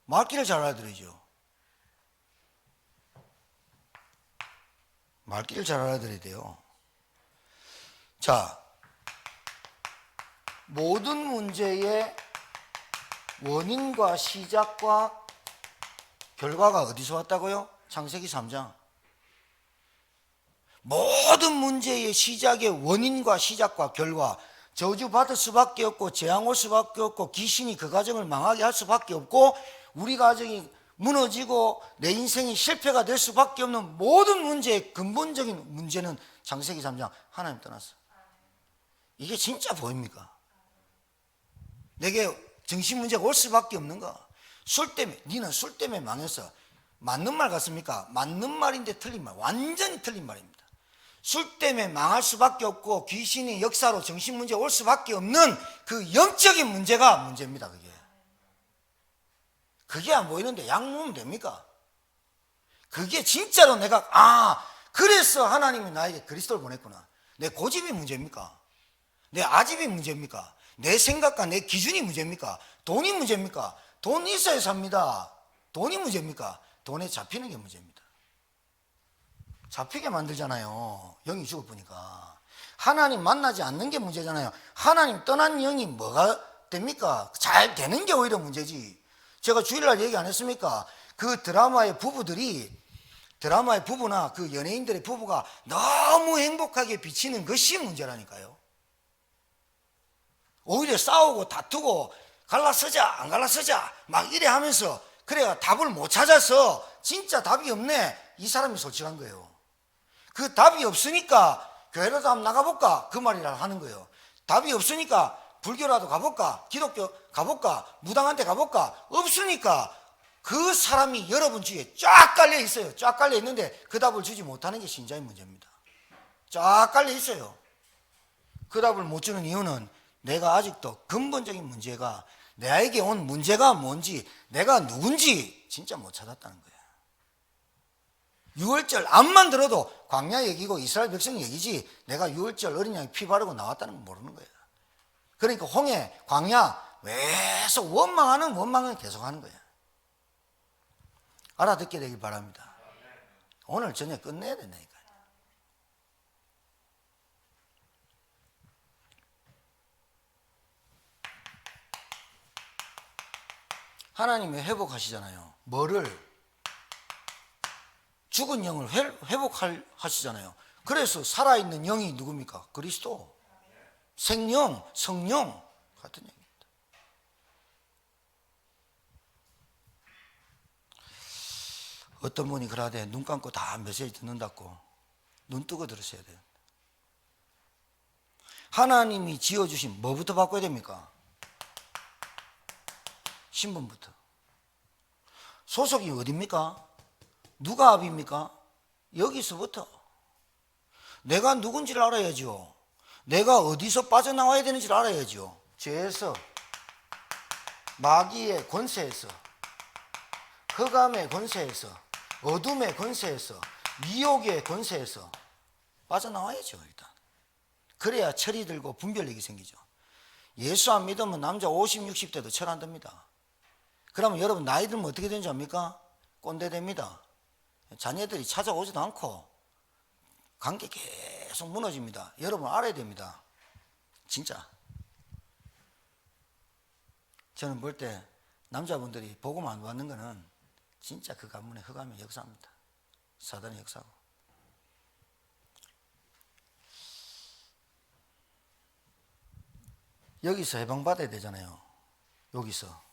Speaker 1: 말귀를 잘 알아들으죠. 말귀를 잘 알아들어야 돼요. 자, 모든 문제의 원인과 시작과 결과가 어디서 왔다고요? 창세기 3장. 모든 문제의 시작의 원인과 시작과 결과, 저주받을 수밖에 없고 재앙 올 수밖에 없고 귀신이 그 가정을 망하게 할 수밖에 없고 우리 가정이 무너지고 내 인생이 실패가 될 수밖에 없는 모든 문제의 근본적인 문제는 창세기 3장 하나님 떠났어. 이게 진짜 보입니까? 내게 정신 문제가 올 수밖에 없는가? 술 때문에, 니는 술 때문에 망했어. 맞는 말 같습니까? 맞는 말인데 틀린 말, 완전히 틀린 말입니다. 술 때문에 망할 수밖에 없고 귀신의 역사로 정신 문제가 올 수밖에 없는 그 영적인 문제가 문제입니다. 그게 안 보이는데 약 먹으면 됩니까? 그게 진짜로 내가 그래서 하나님이 나에게 그리스도를 보냈구나. 내 고집이 문제입니까? 내 아집이 문제입니까? 내 생각과 내 기준이 문제입니까? 돈이 문제입니까? 돈 있어야 삽니다. 돈이 문제입니까? 돈에 잡히는 게 문제입니다. 잡히게 만들잖아요. 영이 죽을 보니까. 하나님 만나지 않는 게 문제잖아요. 하나님 떠난 영이 뭐가 됩니까? 잘 되는 게 오히려 문제지. 제가 주일날 얘기 안 했습니까? 그 드라마의 부부나 그 연예인들의 부부가 너무 행복하게 비치는 것이 문제라니까요. 오히려 싸우고 다투고 갈라서자 안 갈라서자 막 이래 하면서 그래야 답을 못 찾아서 진짜 답이 없네. 이 사람이 솔직한 거예요. 그 답이 없으니까 교회라도 한번 나가볼까 그 말이라 하는 거예요. 답이 없으니까 불교라도 가볼까, 기독교 가볼까, 무당한테 가볼까. 없으니까 그 사람이 여러분 주위에 쫙 깔려 있어요. 쫙 깔려 있는데 그 답을 주지 못하는 게 신자의 문제입니다. 쫙 깔려 있어요. 그 답을 못 주는 이유는 내가 아직도 근본적인 문제가, 나에게 온 문제가 뭔지, 내가 누군지 진짜 못 찾았다는 거예요. 6월절 암만 들어도 광야 얘기고 이스라엘 백성 얘기지 내가 6월절 어린 양이 피 바르고 나왔다는 건 모르는 거예요. 그러니까 홍해, 광야 계속 원망은 계속하는 거예요. 알아듣게 되길 바랍니다. 오늘 저녁 끝내야 된다니까요. 하나님이 회복하시잖아요. 뭐를? 죽은 영을 회복하시잖아요. 그래서 살아있는 영이 누굽니까? 그리스도. 생명, 성령 같은 얘기입니다. 어떤 분이 그러되 눈 감고 다 메시지 듣는다고 눈 뜨고 들으셔야 돼요. 하나님이 지어주신 뭐부터 바꿔야 됩니까? 신분부터. 소속이 어디입니까? 누가 압입니까? 여기서부터. 내가 누군지를 알아야죠. 내가 어디서 빠져나와야 되는지를 알아야죠. 죄에서, 마귀의 권세에서, 흑암의 권세에서, 어둠의 권세에서, 미혹의 권세에서 빠져나와야죠. 일단 그래야 철이 들고 분별력이 생기죠. 예수 안 믿으면 남자 50, 60대도 철 안 듭니다. 그러면 여러분 나이 들면 어떻게 되는지 압니까? 꼰대 됩니다. 자녀들이 찾아오지도 않고 관계 계속 무너집니다. 여러분 알아야 됩니다. 진짜. 저는 볼 때 남자분들이 복음 안 받는 거는 진짜 그 가문의 흑암의 역사입니다. 사단의 역사고. 여기서 해방받아야 되잖아요. 여기서.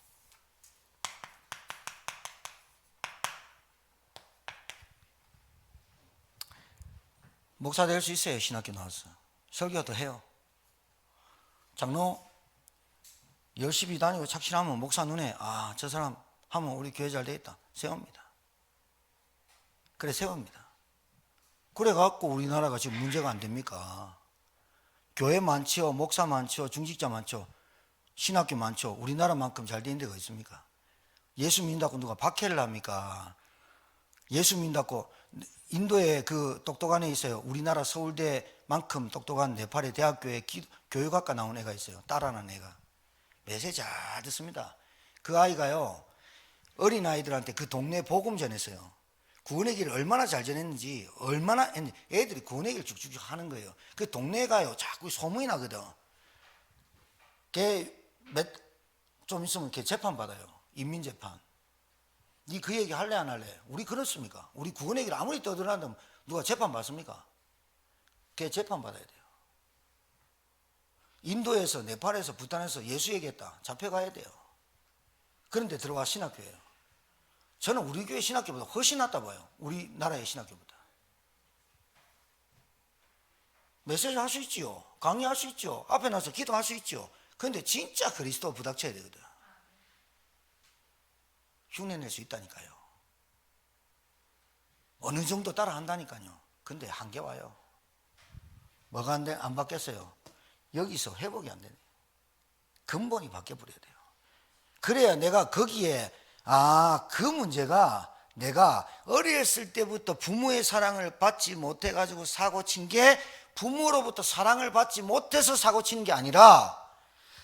Speaker 1: 목사 될 수 있어요. 신학교 나와서. 설교도 해요. 장로 열심히 다니고 착실하면 목사 눈에 저 사람 하면 우리 교회 잘 되겠다. 세웁니다. 그래 세웁니다. 그래갖고 우리나라가 지금 문제가 안 됩니까? 교회 많지요. 목사 많지요. 중직자 많죠. 신학교 많죠. 우리나라만큼 잘 된 데가 있습니까? 예수 믿는다고 누가 박해를 합니까? 예수 믿는다고 인도에 그 똑똑한 애 있어요. 우리나라 서울대만큼 똑똑한 네팔의 대학교에 교육학과 나온 애가 있어요. 딸하는 애가. 메시지 잘 듣습니다. 그 아이가요. 어린아이들한테 그 동네 복음 전했어요. 구원의 길을 얼마나 잘 전했는지 얼마나 애들이 구원의 길을 쭉쭉 하는 거예요. 그 동네가요 자꾸 소문이 나거든. 걔 좀 있으면 걔 재판 받아요. 인민재판. 니 그 얘기 할래 안 할래? 우리 그렇습니까? 우리 구원의 길 아무리 떠들어도 누가 재판 받습니까? 걔 재판 받아야 돼요. 인도에서 네팔에서 부탄에서 예수 얘기했다. 잡혀가야 돼요. 그런데 들어와 신학교예요. 저는 우리 교회 신학교보다 훨씬 낫다 봐요. 우리나라의 신학교보다. 메시지 할 수 있지요. 강의할 수 있죠. 앞에 나서 기도할 수 있죠. 그런데 진짜 그리스도 부닥쳐야 되거든. 흉내낼 수 있다니까요. 어느 정도 따라 한다니까요. 근데 한계 와요. 뭐가 안 바뀌었어요? 여기서 회복이 안 되네. 근본이 바뀌어버려야 돼요. 그래야 내가 거기에 그 문제가 내가 어렸을 때부터 부모의 사랑을 받지 못해가지고 사고친 게 부모로부터 사랑을 받지 못해서 사고치는 게 아니라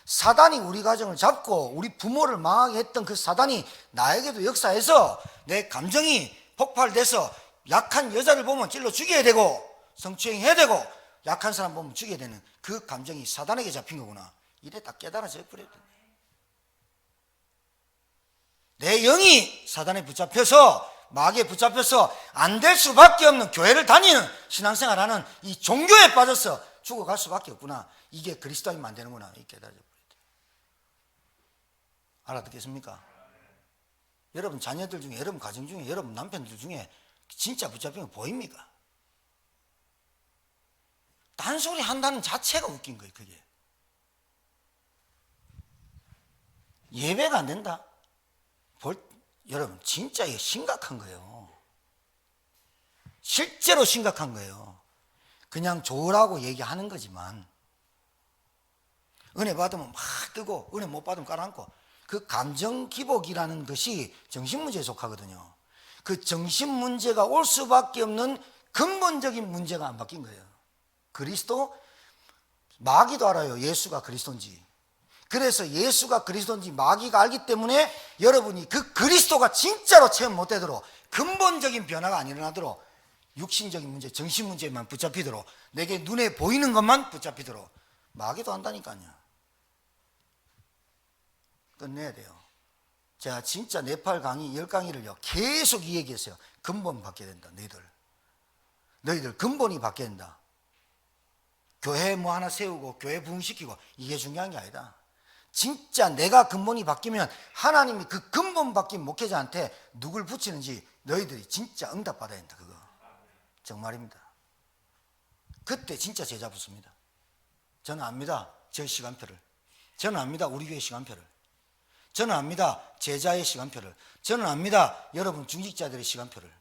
Speaker 1: 사단이 우리 가정을 잡고 우리 부모를 망하게 했던 그 사단이 나에게도 역사해서 내 감정이 폭발돼서 약한 여자를 보면 찔러 죽여야 되고 성추행해야 되고 약한 사람 보면 죽여야 되는 그 감정이 사단에게 잡힌 거구나. 이래 딱 깨달아져 버려야 돼. 내 영이 사단에 붙잡혀서 마귀에 붙잡혀서 안 될 수밖에 없는 교회를 다니는 신앙생활하는 이 종교에 빠져서 죽어갈 수밖에 없구나. 이게 그리스도인만 안 되는구나. 이 깨달아져 버려야 돼. 알아듣겠습니까? 여러분 자녀들 중에 여러분 가정 중에 여러분 남편들 중에 진짜 붙잡힌 거 보입니까? 딴소리 한다는 자체가 웃긴 거예요. 그게 예배가 안 된다? 여러분 진짜 이게 심각한 거예요. 실제로 심각한 거예요. 그냥 좋으라고 얘기하는 거지만 은혜 받으면 막 뜨고 은혜 못 받으면 깔아앉고 그 감정 기복이라는 것이 정신문제에 속하거든요. 그 정신문제가 올 수밖에 없는 근본적인 문제가 안 바뀐 거예요. 그리스도 마귀도 알아요. 예수가 그리스도인지. 그래서 예수가 그리스도인지 마귀가 알기 때문에 여러분이 그 그리스도가 진짜로 체험 못 되도록 근본적인 변화가 안 일어나도록 육신적인 문제, 정신 문제만 붙잡히도록 내게 눈에 보이는 것만 붙잡히도록 마귀도 한다니까요. 끝내야 돼요. 제가 진짜 네팔 강의 10강의를요 계속 이 얘기했어요. 근본 바뀌어야 된다. 너희들 근본이 바뀌어야 된다. 교회 뭐 하나 세우고 교회 부흥시키고 이게 중요한 게 아니다. 진짜 내가 근본이 바뀌면 하나님이 그 근본 바뀐 목회자한테 누굴 붙이는지 너희들이 진짜 응답받아야 된다. 그거 정말입니다. 그때 진짜 제자 붙습니다. 저는 압니다. 저 시간표를. 저는 압니다. 우리 교회 시간표를. 저는 압니다. 제자의 시간표를. 저는 압니다. 여러분 중직자들의 시간표를.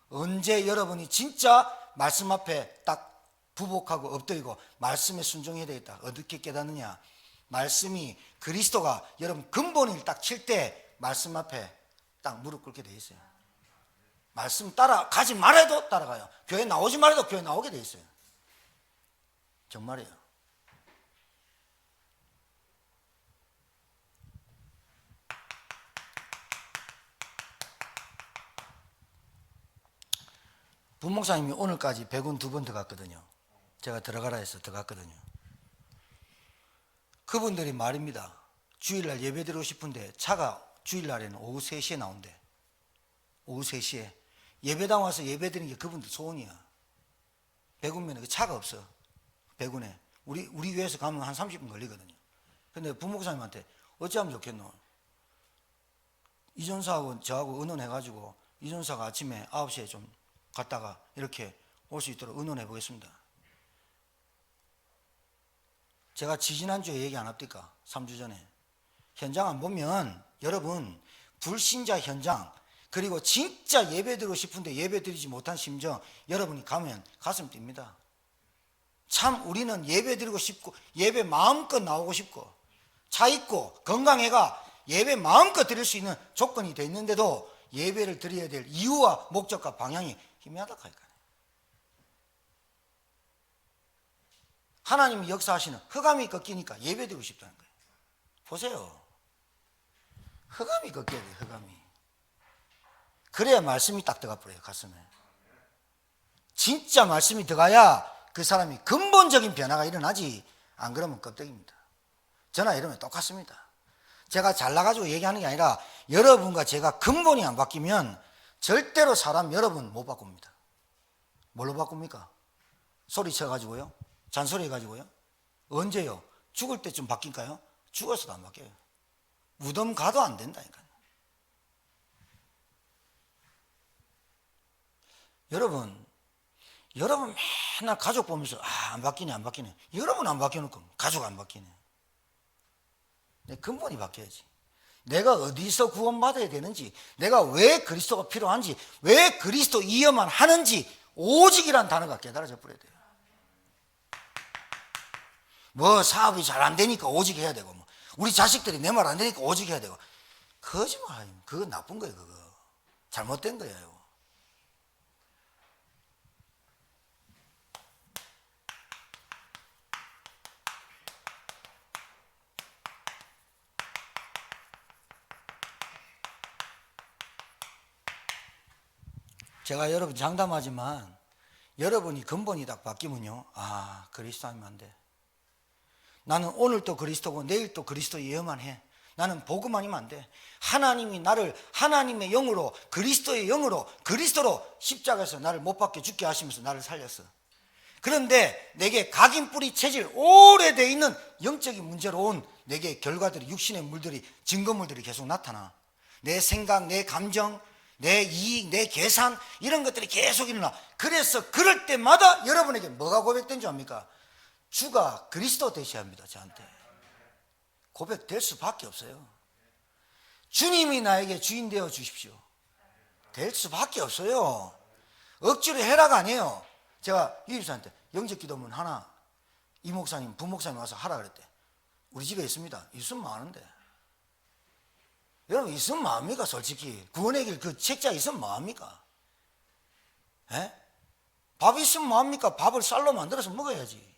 Speaker 1: 언제 여러분이 진짜 말씀 앞에 딱 부복하고 엎드리고 말씀에 순종해야 되겠다. 어떻게 깨닫느냐? 말씀이 그리스도가 여러분 근본을 딱 칠 때 말씀 앞에 딱 무릎 꿇게 돼 있어요. 말씀 따라가지 말아도 따라가요. 교회 나오지 말아도 교회 나오게 돼 있어요. 정말이에요. 부목사님이 오늘까지 100원 2번 들어갔거든요. 제가 들어가라 해서 들어갔거든요. 그분들이 말입니다. 주일날 예배 드리고 싶은데 차가 주일날에는 오후 3시에 나온대. 오후 3시에. 예배당 와서 예배 드리는 게 그분들 소원이야. 백운면에 그 차가 없어. 백운에. 우리 교회에서 가면 한 30분 걸리거든요. 근데 부목사님한테 어찌하면 좋겠노? 이전사하고 저하고 의논해가지고 이전사가 아침에 9시에 좀 갔다가 이렇게 올 수 있도록 의논해 보겠습니다. 제가 지지난주에 얘기 안 합니까? 3주 전에. 현장 안 보면 여러분 불신자 현장 그리고 진짜 예배 드리고 싶은데 예배 드리지 못한 심정 여러분이 가면 가슴 뜁니다. 참 우리는 예배 드리고 싶고 예배 마음껏 나오고 싶고 차 있고 건강해가 예배 마음껏 드릴 수 있는 조건이 돼 있는데도 예배를 드려야 될 이유와 목적과 방향이 희미하다 하니까요. 하나님이 역사하시는 흑암이 꺾이니까 예배 드리고 싶다는 거예요. 보세요. 흑암이 꺾여야 돼요. 흑암이. 그래야 말씀이 딱 들어가 버려요. 가슴에. 진짜 말씀이 들어가야 그 사람이 근본적인 변화가 일어나지 안 그러면 껍데기입니다. 저나 이러면 똑같습니다. 제가 잘나가지고 얘기하는 게 아니라 여러분과 제가 근본이 안 바뀌면 절대로 사람 여러분 못 바꿉니다. 뭘로 바꿉니까? 소리쳐가지고요? 잔소리 해가지고요? 언제요? 죽을 때쯤 바뀔까요? 죽어서도 안 바뀌어요. 무덤 가도 안 된다니까요. 여러분 맨날 가족 보면서 안 바뀌네 안 바뀌네. 여러분 안 바뀌어놓고 가족 안 바뀌네. 내 근본이 바뀌어야지. 내가 어디서 구원받아야 되는지, 내가 왜 그리스도가 필요한지, 왜 그리스도 이어만 하는지 오직이란 단어가 깨달아져 버려야 돼요. 뭐 사업이 잘 안 되니까 오직 해야 되고, 뭐 우리 자식들이 내 말 안 되니까 오직 해야 되고. 거짓말. 그거 나쁜 거예요. 그거 잘못된 거예요. 제가 여러분 장담하지만 여러분이 근본이 딱 바뀌면요, 그리스도 아니면 안 돼. 나는 오늘 또 그리스도고 내일 또 그리스도 예언만 해. 나는 복음 아니면 안 돼. 하나님이 나를 하나님의 영으로 그리스도의 영으로 그리스도로 십자가에서 나를 못 박혀 죽게 하시면서 나를 살렸어. 그런데 내게 각인뿌리 체질 오래돼 있는 영적인 문제로 온 내게 결과들이 육신의 물들이 증거물들이 계속 나타나. 내 생각, 내 감정, 내 이익, 내 계산 이런 것들이 계속 일어나. 그래서 그럴 때마다 여러분에게 뭐가 고백된 줄 압니까? 주가 그리스도 되셔야 합니다. 저한테 고백될 수밖에 없어요. 주님이 나에게 주인 되어 주십시오. 될 수밖에 없어요. 억지로 해라가 아니에요. 제가 이 집사한테 영적 기도문 하나 이 목사님 부목사님 와서 하라 그랬대. 우리 집에 있습니다. 있으면 많은데 여러분 있으면 뭐합니까? 솔직히 구원의 길 그 책자 있으면 뭐합니까? 에? 밥 있으면 뭐합니까? 밥을 쌀로 만들어서 먹어야지.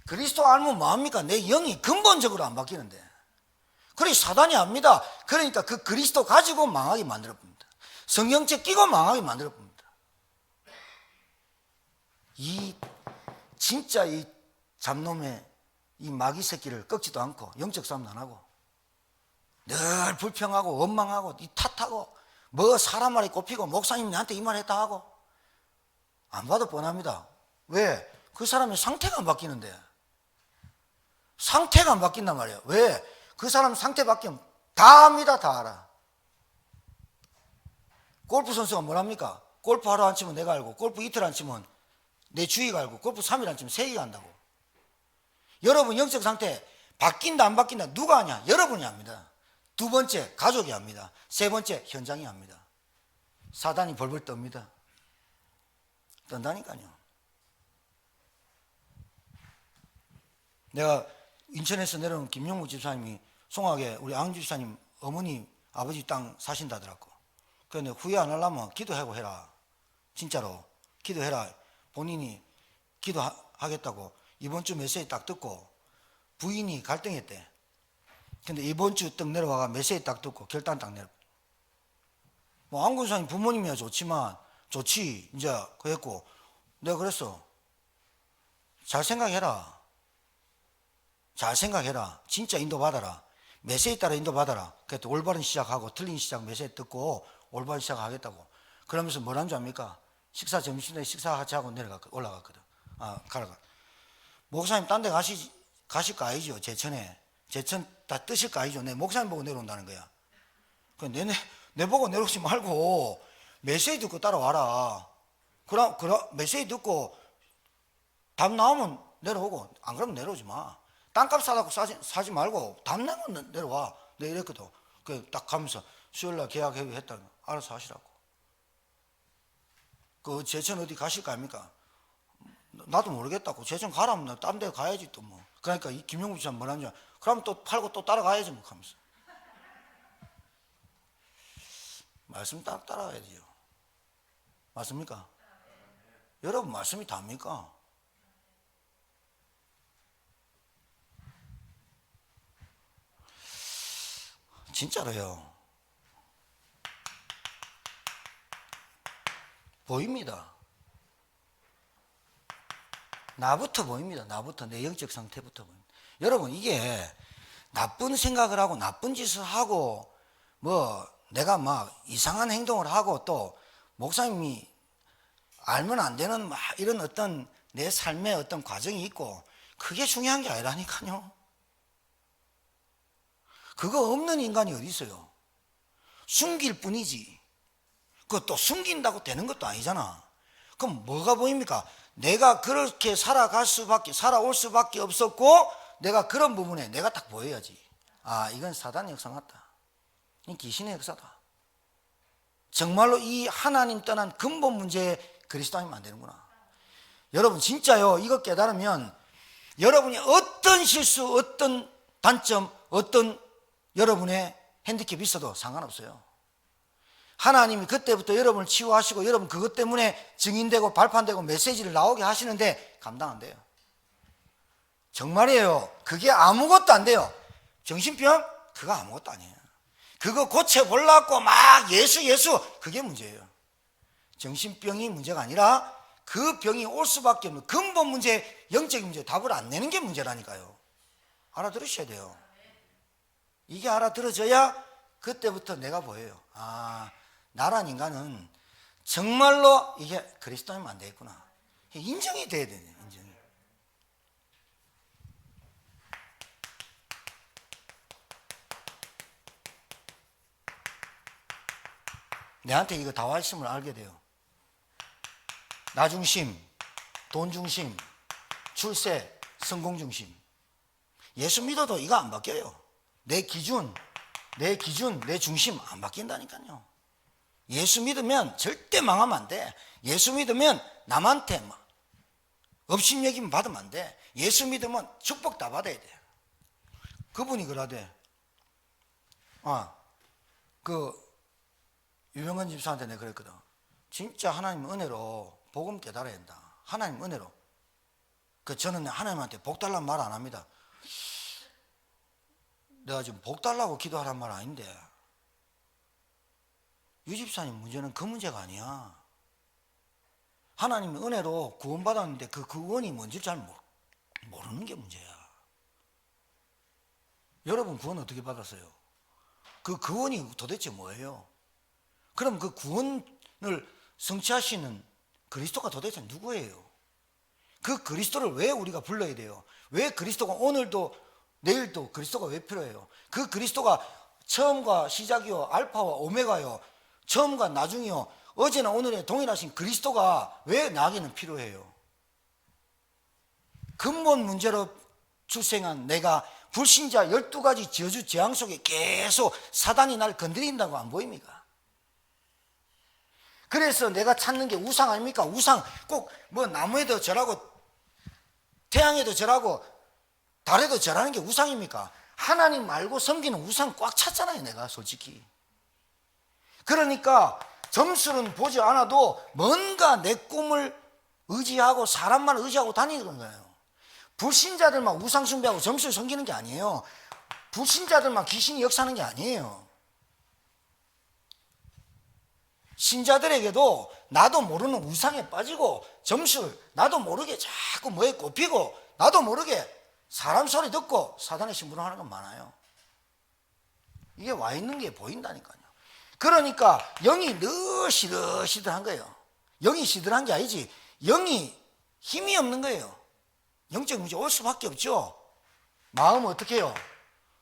Speaker 1: 그리스도 알면 뭐합니까? 내 영이 근본적으로 안 바뀌는데. 그래 사단이 압니다. 그러니까 그 그리스도 가지고 망하게 만들어 봅니다. 성경책 끼고 망하게 만들어 봅니다. 진짜 이 잡놈의 이 마귀 새끼를 꺾지도 않고 영적 싸움도 안 하고 늘 불평하고 원망하고 이 탓하고 뭐 사람 말이 꼽히고 목사님 나한테 이 말 했다 하고 안 봐도 뻔합니다. 왜? 그 사람의 상태가 안 바뀌는데. 상태가 안 바뀐단 말이에요. 왜? 그 사람 상태 바뀌면 다 압니다. 다 알아. 골프 선수가 뭐랍니까? 골프 하루 안 치면 내가 알고 골프 이틀 안 치면 내 주위가 알고 골프 3일 안 치면 세계가 안다고. 여러분 영적 상태 바뀐다 안 바뀐다 누가 아냐? 여러분이 압니다. 두 번째 가족이 압니다. 세 번째 현장이 압니다. 사단이 벌벌 떱니다. 떤다니까요. 내가 인천에서 내려온 김용국 집사님이 송악에 우리 앙주 집사님 어머니 아버지 땅 사신다더라고. 그런데 후회 안 하려면 기도하고 해라. 진짜로 기도해라. 본인이 기도하겠다고 이번 주 메시지 딱 듣고 부인이 갈등했대. 근데 이번 주 딱 내려와가 메시지 딱 듣고 결단 딱 내려. 뭐 안군사님 부모님이야 좋지만 좋지 이제 그랬고 내가 그랬어. 잘 생각해라. 잘 생각해라. 진짜 인도받아라. 메시지 따라 인도받아라. 그랬더니 올바른 시작하고 틀린 시작 메시지 듣고 올바른 시작하겠다고. 그러면서 뭐란 줄 압니까? 식사 점심때 식사 같이 하고 올라갔거든. 가라가. 목사님 딴 데 가실 거 아니죠? 제천 다 뜨실 거 아니죠? 내 목사님 보고 내려온다는 거야. 내 보고 내려오지 말고 메시지 듣고 따라와라. 그럼 메시지 듣고 답 나오면 내려오고 안 그러면 내려오지 마. 땅값 사다고 사지 말고 답 나면 내려와. 내가 이랬거든. 딱 가면서 수요일날 계약했다. 알아서 하시라고. 그 제천 어디 가실 거 아닙니까? 나도 모르겠다고. 제천 가라면 딴 데 가야지 또 뭐. 그러니까 이 김용국 지사 뭐라는 줄. 그럼 또 팔고 또 따라가야지 뭐 하면서. 말씀 따라가야 돼요. 맞습니까? 여러분 말씀이 답니까? 진짜로요. 보입니다. 나부터 보입니다. 나부터 내 영적 상태부터 보입니다. 여러분 이게 나쁜 생각을 하고 나쁜 짓을 하고 뭐 내가 막 이상한 행동을 하고 또 목사님이 알면 안 되는 막 이런 어떤 내 삶의 어떤 과정이 있고 그게 중요한 게 아니라니까요. 그거 없는 인간이 어디 있어요? 숨길 뿐이지. 그것도 숨긴다고 되는 것도 아니잖아. 그럼 뭐가 보입니까? 내가 그렇게 살아올 수밖에 없었고 내가 그런 부분에 내가 딱 보여야지. 이건 사단의 역사 같다. 이 귀신의 역사다. 정말로 이 하나님 떠난 근본 문제에 그리스도인이 안 되는구나. 여러분 진짜요. 이거 깨달으면 여러분이 어떤 실수, 어떤 단점, 어떤 여러분의 핸디캡이 있어도 상관없어요. 하나님이 그때부터 여러분을 치유하시고 여러분 그것 때문에 증인되고 발판되고 메시지를 나오게 하시는데 감당 안 돼요. 정말이에요. 그게 아무것도 안 돼요. 정신병? 그거 아무것도 아니에요. 그거 고쳐보려고 막 예수 그게 문제예요. 정신병이 문제가 아니라 그 병이 올 수밖에 없는 근본 문제, 영적인 문제 답을 안 내는 게 문제라니까요. 알아들으셔야 돼요. 이게 알아들어져야 그때부터 내가 보여요. 나란 인간은 정말로 이게 그리스도인만 안 되겠구나. 인정이 돼야 되네. 인정이. 내한테 이거 다와 있음을 알게 돼요. 나 중심, 돈 중심, 출세, 성공 중심. 예수 믿어도 이거 안 바뀌어요. 내 기준, 내 중심 안 바뀐다니까요. 예수 믿으면 절대 망하면 안 돼. 예수 믿으면 남한테 막 업신여김 받으면 안 돼. 예수 믿으면 축복 다 받아야 돼. 그분이 그러대. 유명한 집사한테 내가 그랬거든. 진짜 하나님 은혜로 복음 깨달아야 한다. 하나님 은혜로. 저는 하나님한테 복 달라는 말 안 합니다. 내가 지금 복 달라고 기도하란 말 아닌데 유 집사님 문제는 그 문제가 아니야. 하나님의 은혜로 구원받았는데 그 구원이 뭔지 잘 모르는 게 문제야. 여러분 구원 어떻게 받았어요? 그 구원이 도대체 뭐예요? 그럼 그 구원을 성취하시는 그리스도가 도대체 누구예요? 그 그리스도를 왜 우리가 불러야 돼요? 왜 그리스도가 오늘도 내일도 그리스도가 왜 필요해요? 그 그리스도가 처음과 시작이요 알파와 오메가요 처음과 나중이요 어제나 오늘에 동일하신 그리스도가 왜 나에게는 필요해요? 근본 문제로 출생한 내가 불신자 12가지 저주 재앙 속에 계속 사단이 날 건드린다고 안 보입니까? 그래서 내가 찾는 게 우상 아닙니까? 우상 꼭 뭐 나무에도 절하고 태양에도 절하고 달에도 절하는 게 우상입니까? 하나님 말고 섬기는 우상 꽉 찼잖아요. 내가 솔직히. 그러니까 점수는 보지 않아도 뭔가 내 꿈을 의지하고 사람만 의지하고 다니는 거예요. 불신자들만 우상숭배하고 점수를 섬기는 게 아니에요. 불신자들만 귀신이 역사하는 게 아니에요. 신자들에게도 나도 모르는 우상에 빠지고 점술 나도 모르게 자꾸 뭐에 꼽히고 나도 모르게 사람 소리 듣고 사단의 심부름 하는 건 많아요. 이게 와 있는 게 보인다니까요. 그러니까 영이 늘 시들시들한 거예요. 영이 시들한 게 아니지, 영이 힘이 없는 거예요. 영적 문제 올 수밖에 없죠. 마음은 어떻게 해요?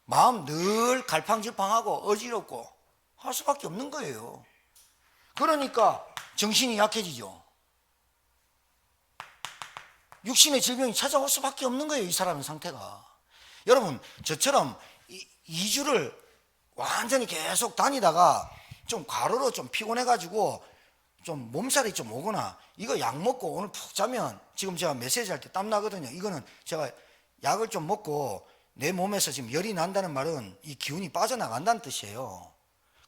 Speaker 1: 마음 늘 갈팡질팡하고 어지럽고 할 수밖에 없는 거예요. 그러니까 정신이 약해지죠. 육신의 질병이 찾아올 수밖에 없는 거예요, 이 사람의 상태가. 여러분, 저처럼 2주를 완전히 계속 다니다가 좀 과로로 좀 피곤해가지고 좀 몸살이 좀 오거나 이거 약 먹고 오늘 푹 자면, 지금 제가 메시지 할 때 땀 나거든요. 이거는 제가 약을 좀 먹고 내 몸에서 지금 열이 난다는 말은 이 기운이 빠져나간다는 뜻이에요.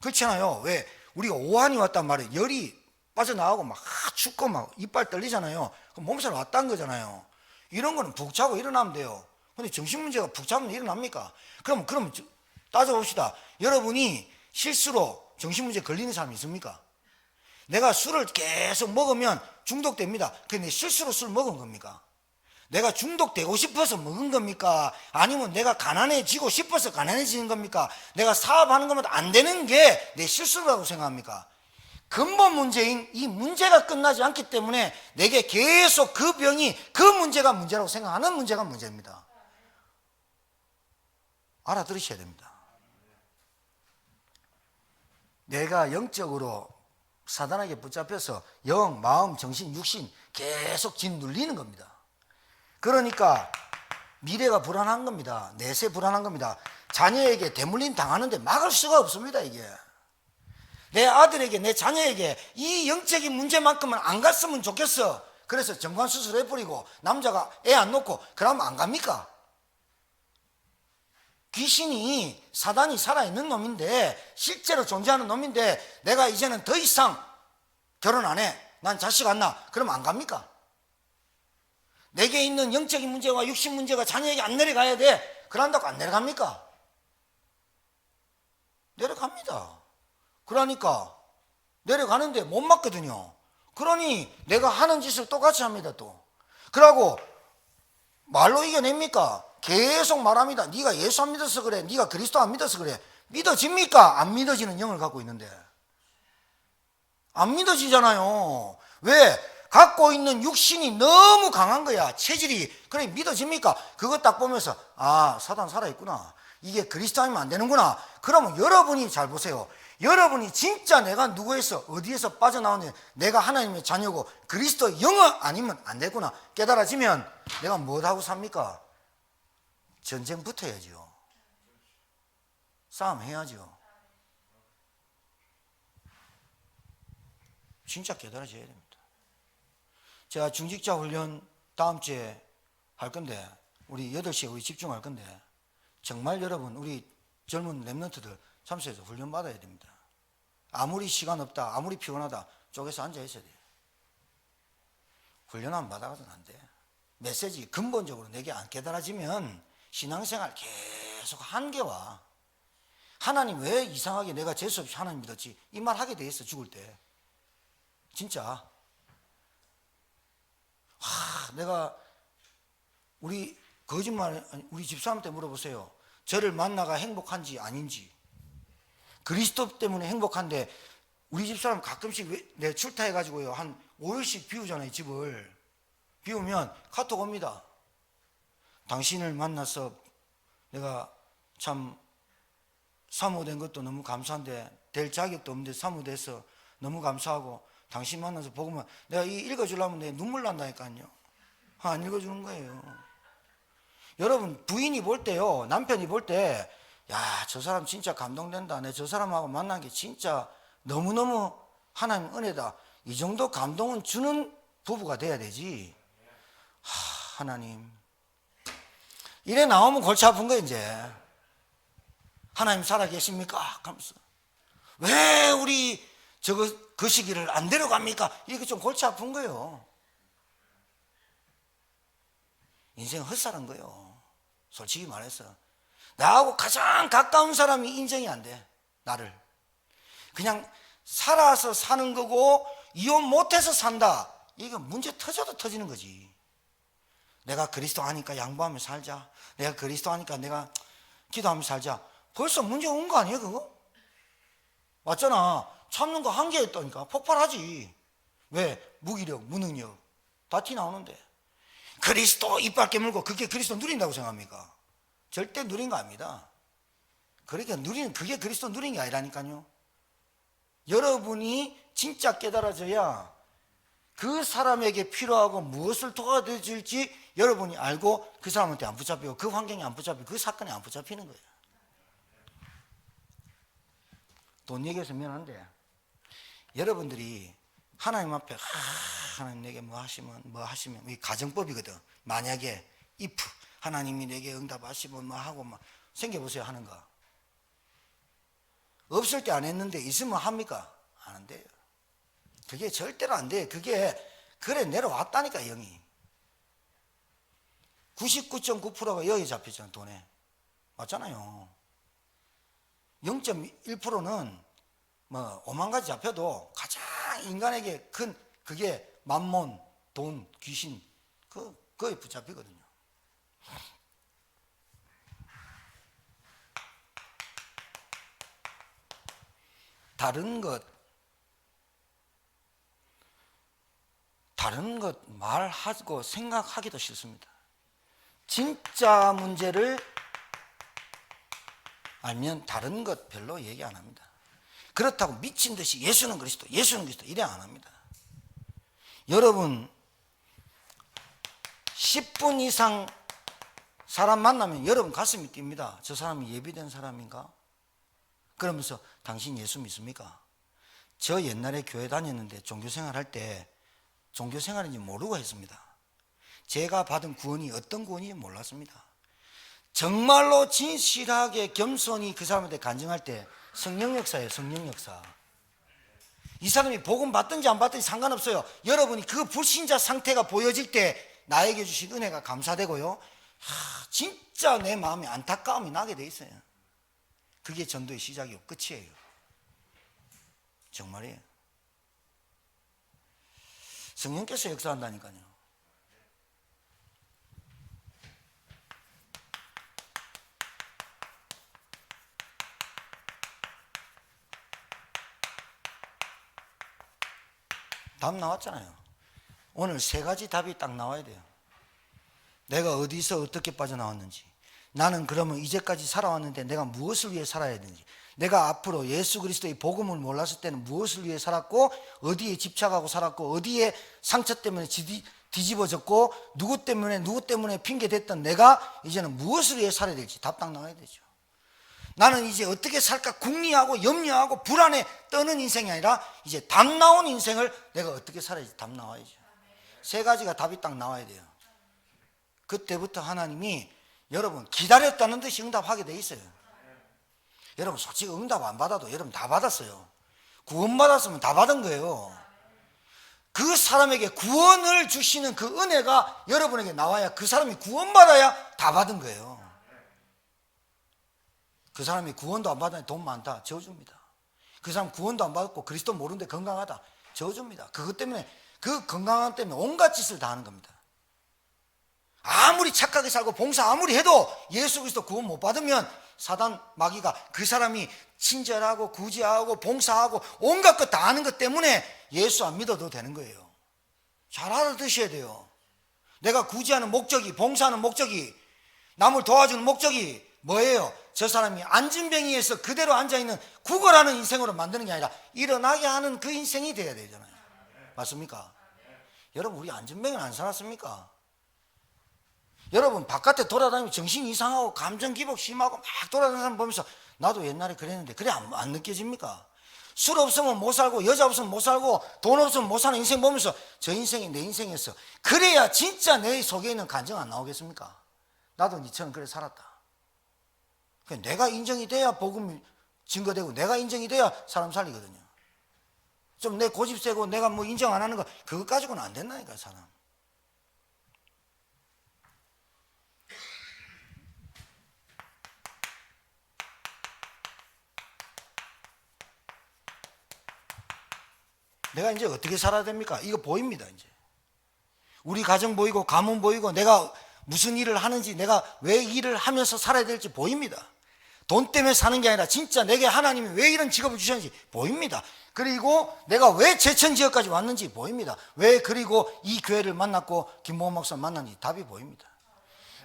Speaker 1: 그렇잖아요. 왜? 우리가 오한이 왔단 말이에요. 열이 빠져나가고 막 춥고 막 이빨 떨리잖아요. 그럼 몸살 왔다는 거잖아요. 이런 거는 푹 자고 일어나면 돼요. 근데 정신 문제가 푹 자면 일어납니까? 그럼 따져봅시다. 여러분이 실수로 정신 문제 걸리는 사람이 있습니까? 내가 술을 계속 먹으면 중독됩니다. 근데 실수로 술 먹은 겁니까? 내가 중독되고 싶어서 먹은 겁니까? 아니면 내가 가난해지고 싶어서 가난해지는 겁니까? 내가 사업하는 것만 안 되는 게 내 실수라고 생각합니까? 근본 문제인 이 문제가 끝나지 않기 때문에 내게 계속 그 병이, 그 문제가 문제라고 생각하는 문제가 문제입니다. 알아들으셔야 됩니다. 내가 영적으로 사단에게 붙잡혀서 영, 마음, 정신, 육신 계속 짓눌리는 겁니다. 그러니까 미래가 불안한 겁니다. 내세 불안한 겁니다. 자녀에게 대물림 당하는데 막을 수가 없습니다. 이게 내 아들에게, 내 자녀에게 이 영적인 문제만큼은 안 갔으면 좋겠어. 그래서 정관수술 해버리고 남자가 애 안 놓고 그러면 안 갑니까? 귀신이, 사단이 살아있는 놈인데, 실제로 존재하는 놈인데 내가 이제는 더 이상 결혼 안 해, 난 자식 안 낳아, 그러면 안 갑니까? 내게 있는 영적인 문제와 육신 문제가 자녀에게 안 내려가야 돼, 그런다고 안 내려갑니까? 내려갑니다. 그러니까 내려가는데 못 맞거든요. 그러니 내가 하는 짓을 똑같이 합니다. 또 그러고 말로 이겨냅니까? 계속 말합니다. 네가 예수 안 믿어서 그래, 네가 그리스도 안 믿어서 그래. 믿어집니까? 안 믿어지는 영을 갖고 있는데 안 믿어지잖아요. 왜? 갖고 있는 육신이 너무 강한 거야, 체질이. 그래, 믿어집니까? 그거 딱 보면서 아, 사단 살아있구나, 이게 그리스도 아니면 안 되는구나. 그러면 여러분이 잘 보세요. 여러분이 진짜 내가 누구에서 어디에서 빠져나오는지, 내가 하나님의 자녀고 그리스도 영어 아니면 안 되구나 깨달아지면 내가 뭐하고 삽니까? 전쟁 붙어야죠. 싸움 해야죠. 진짜 깨달아져야 됩니다. 제가 중직자 훈련 다음 주에 할 건데, 우리 8시에 우리 집중할 건데, 정말 여러분, 우리 젊은 랩런트들 참석해서 훈련 받아야 됩니다. 아무리 시간 없다, 아무리 피곤하다, 쪼개서 앉아 있어야 돼요. 훈련 안 받아가서는 안 돼. 메시지 근본적으로 내게 안 깨달아지면 신앙생활 계속 한계와, 하나님 왜 이상하게 내가 재수없이 하나님 믿었지, 이 말 하게 돼 있어. 죽을 때 진짜 내가 우리 거짓말, 우리 집사람한테 물어보세요. 저를 만나가 행복한지 아닌지. 그리스도 때문에 행복한데 우리 집사람 가끔씩 내 출타해가지고요, 한 5일씩 비우잖아요. 집을 비우면 카톡 옵니다. 당신을 만나서 내가 참 사모된 것도 너무 감사한데, 될 자격도 없는데 사모돼서 너무 감사하고, 당신 만나서 보고만 내가 읽어주려면 내 눈물 난다니까요. 안 읽어주는 거예요. 여러분, 부인이 볼 때요, 남편이 볼 때, 야, 저 사람 진짜 감동된다, 내 저 사람하고 만난 게 진짜 너무너무 하나님 은혜다, 이 정도 감동은 주는 부부가 돼야 되지. 하나님, 이래 나오면 골치 아픈 거예요. 이제 하나님 살아계십니까? 하면서 왜 우리 그 시기를 안 데려갑니까? 이게 좀 골치 아픈 거예요. 인생 헛살은 거예요. 솔직히 말해서 나하고 가장 가까운 사람이 인정이 안 돼. 나를 그냥 살아서 사는 거고 이혼 못해서 산다. 이거 문제 터져도 터지는 거지. 내가 그리스도 하니까 양보하며 살자. 내가 그리스도 하니까 내가 기도하며 살자. 벌써 문제 온 거 아니에요 그거? 맞잖아. 참는 거 한계에 있다니까. 폭발하지. 왜? 무기력, 무능력 다 티 나오는데 그리스도 이빨 깨물고 그게 그리스도 누린다고 생각합니까? 절대 누린 거 아닙니다. 그러니까 누리는 그게 그리스도 누린 게 아니라니까요. 여러분이 진짜 깨달아져야 그 사람에게 필요하고 무엇을 도와줄지 여러분이 알고 그 사람한테 안 붙잡히고 그 환경에 안 붙잡히고 그 사건에 안 붙잡히는 거예요. 돈 얘기해서 미안한데 여러분들이 하나님 앞에 하나님 내게 뭐 하시면 이 가정법이거든. 만약에 if 하나님이 내게 응답하시면 뭐 하고 막 생겨보세요 하는 거. 없을 때 안 했는데 있으면 합니까? 안 한대요. 그게 절대로 안 돼. 그게 그래 내려왔다니까 영이. 99.9%가 여기 잡혔잖아 돈에. 맞잖아요. 0.1%는 뭐 5만 가지 잡혀도 가장 인간에게 큰 그게 만몬, 돈, 귀신 그거에 붙잡히거든요. 다른 것 말하고 생각하기도 싫습니다. 진짜 문제를 알면 다른 것 별로 얘기 안 합니다. 그렇다고 미친 듯이 예수는 그리스도 이래 안 합니다. 여러분 10분 이상 사람 만나면 여러분 가슴이 뜁니다. 저 사람이 예비된 사람인가? 그러면서 당신 예수 믿습니까? 저 옛날에 교회 다녔는데 종교생활 할 때 종교생활인지 모르고 했습니다. 제가 받은 구원이 어떤 구원인지 몰랐습니다. 정말로 진실하게 겸손히 그 사람한테 간증할 때 성령 역사예요. 성령 역사. 이 사람이 복음 받든지 안 받든지 상관없어요. 여러분이 그 불신자 상태가 보여질 때 나에게 주신 은혜가 감사되고요. 진짜 내 마음에 안타까움이 나게 돼 있어요. 그게 전도의 시작이고 끝이에요. 정말이에요. 성령께서 역사한다니까요. 답 나왔잖아요. 오늘 3가지 답이 딱 나와야 돼요. 내가 어디서 어떻게 빠져나왔는지, 나는 그러면 이제까지 살아왔는데 내가 무엇을 위해 살아야 되는지, 내가 앞으로 예수 그리스도의 복음을 몰랐을 때는 무엇을 위해 살았고, 어디에 집착하고 살았고, 어디에 상처 때문에 뒤집어졌고, 누구 때문에 핑계댔던 내가 이제는 무엇을 위해 살아야 될지 답 딱 나와야 되죠. 나는 이제 어떻게 살까 궁리하고 염려하고 불안에 떠는 인생이 아니라 이제 답 나온 인생을 내가 어떻게 살아야지 답 나와야죠. 3가지가 답이 딱 나와야 돼요. 그때부터 하나님이 여러분 기다렸다는 듯이 응답하게 돼 있어요. 여러분 솔직히 응답 안 받아도 여러분 다 받았어요. 구원받았으면 다 받은 거예요. 그 사람에게 구원을 주시는 그 은혜가 여러분에게 나와야 그 사람이 구원받아야 다 받은 거예요. 그 사람이 구원도 안 받아야 돈 많다 저어줍니다. 그 사람 구원도 안 받았고 그리스도 모르는데 건강하다 저어줍니다. 그것 때문에 그 건강함 때문에 온갖 짓을 다 하는 겁니다. 아무리 착하게 살고 봉사 아무리 해도 예수 그리스도 구원 못 받으면 사단 마귀가 그 사람이 친절하고 구제하고 봉사하고 온갖 것 다 하는 것 때문에 예수 안 믿어도 되는 거예요. 잘 알아두셔야 돼요. 내가 구제하는 목적이, 봉사하는 목적이, 남을 도와주는 목적이 뭐예요? 저 사람이 안진뱅이에서 그대로 앉아있는 구걸하는 인생으로 만드는 게 아니라 일어나게 하는 그 인생이 돼야 되잖아요. 맞습니까? 여러분 우리 안진뱅이는 안 살았습니까? 여러분 바깥에 돌아다니면 정신 이상하고 감정 기복 심하고 막 돌아다니는 사람 보면서 나도 옛날에 그랬는데 그래 안 느껴집니까? 술 없으면 못 살고 여자 없으면 못 살고 돈 없으면 못 사는 인생 보면서 저 인생이 내 인생이었어. 그래야 진짜 내 속에 있는 감정 안 나오겠습니까? 나도 니처럼 그래 살았다. 내가 인정이 돼야 복음이 증거되고 내가 인정이 돼야 사람 살리거든요. 좀 내 고집 세고 내가 뭐 인정 안 하는 거 그것 가지고는 안 된다니까 사람. 내가 이제 어떻게 살아야 됩니까? 이거 보입니다. 이제 우리 가정 보이고 가문 보이고 내가 무슨 일을 하는지 내가 왜 일을 하면서 살아야 될지 보입니다. 돈 때문에 사는 게 아니라 진짜 내게 하나님이 왜 이런 직업을 주셨는지 보입니다. 그리고 내가 왜 제천지역까지 왔는지 보입니다. 왜 그리고 이 교회를 만났고 김보원 목사를 만났는지 답이 보입니다.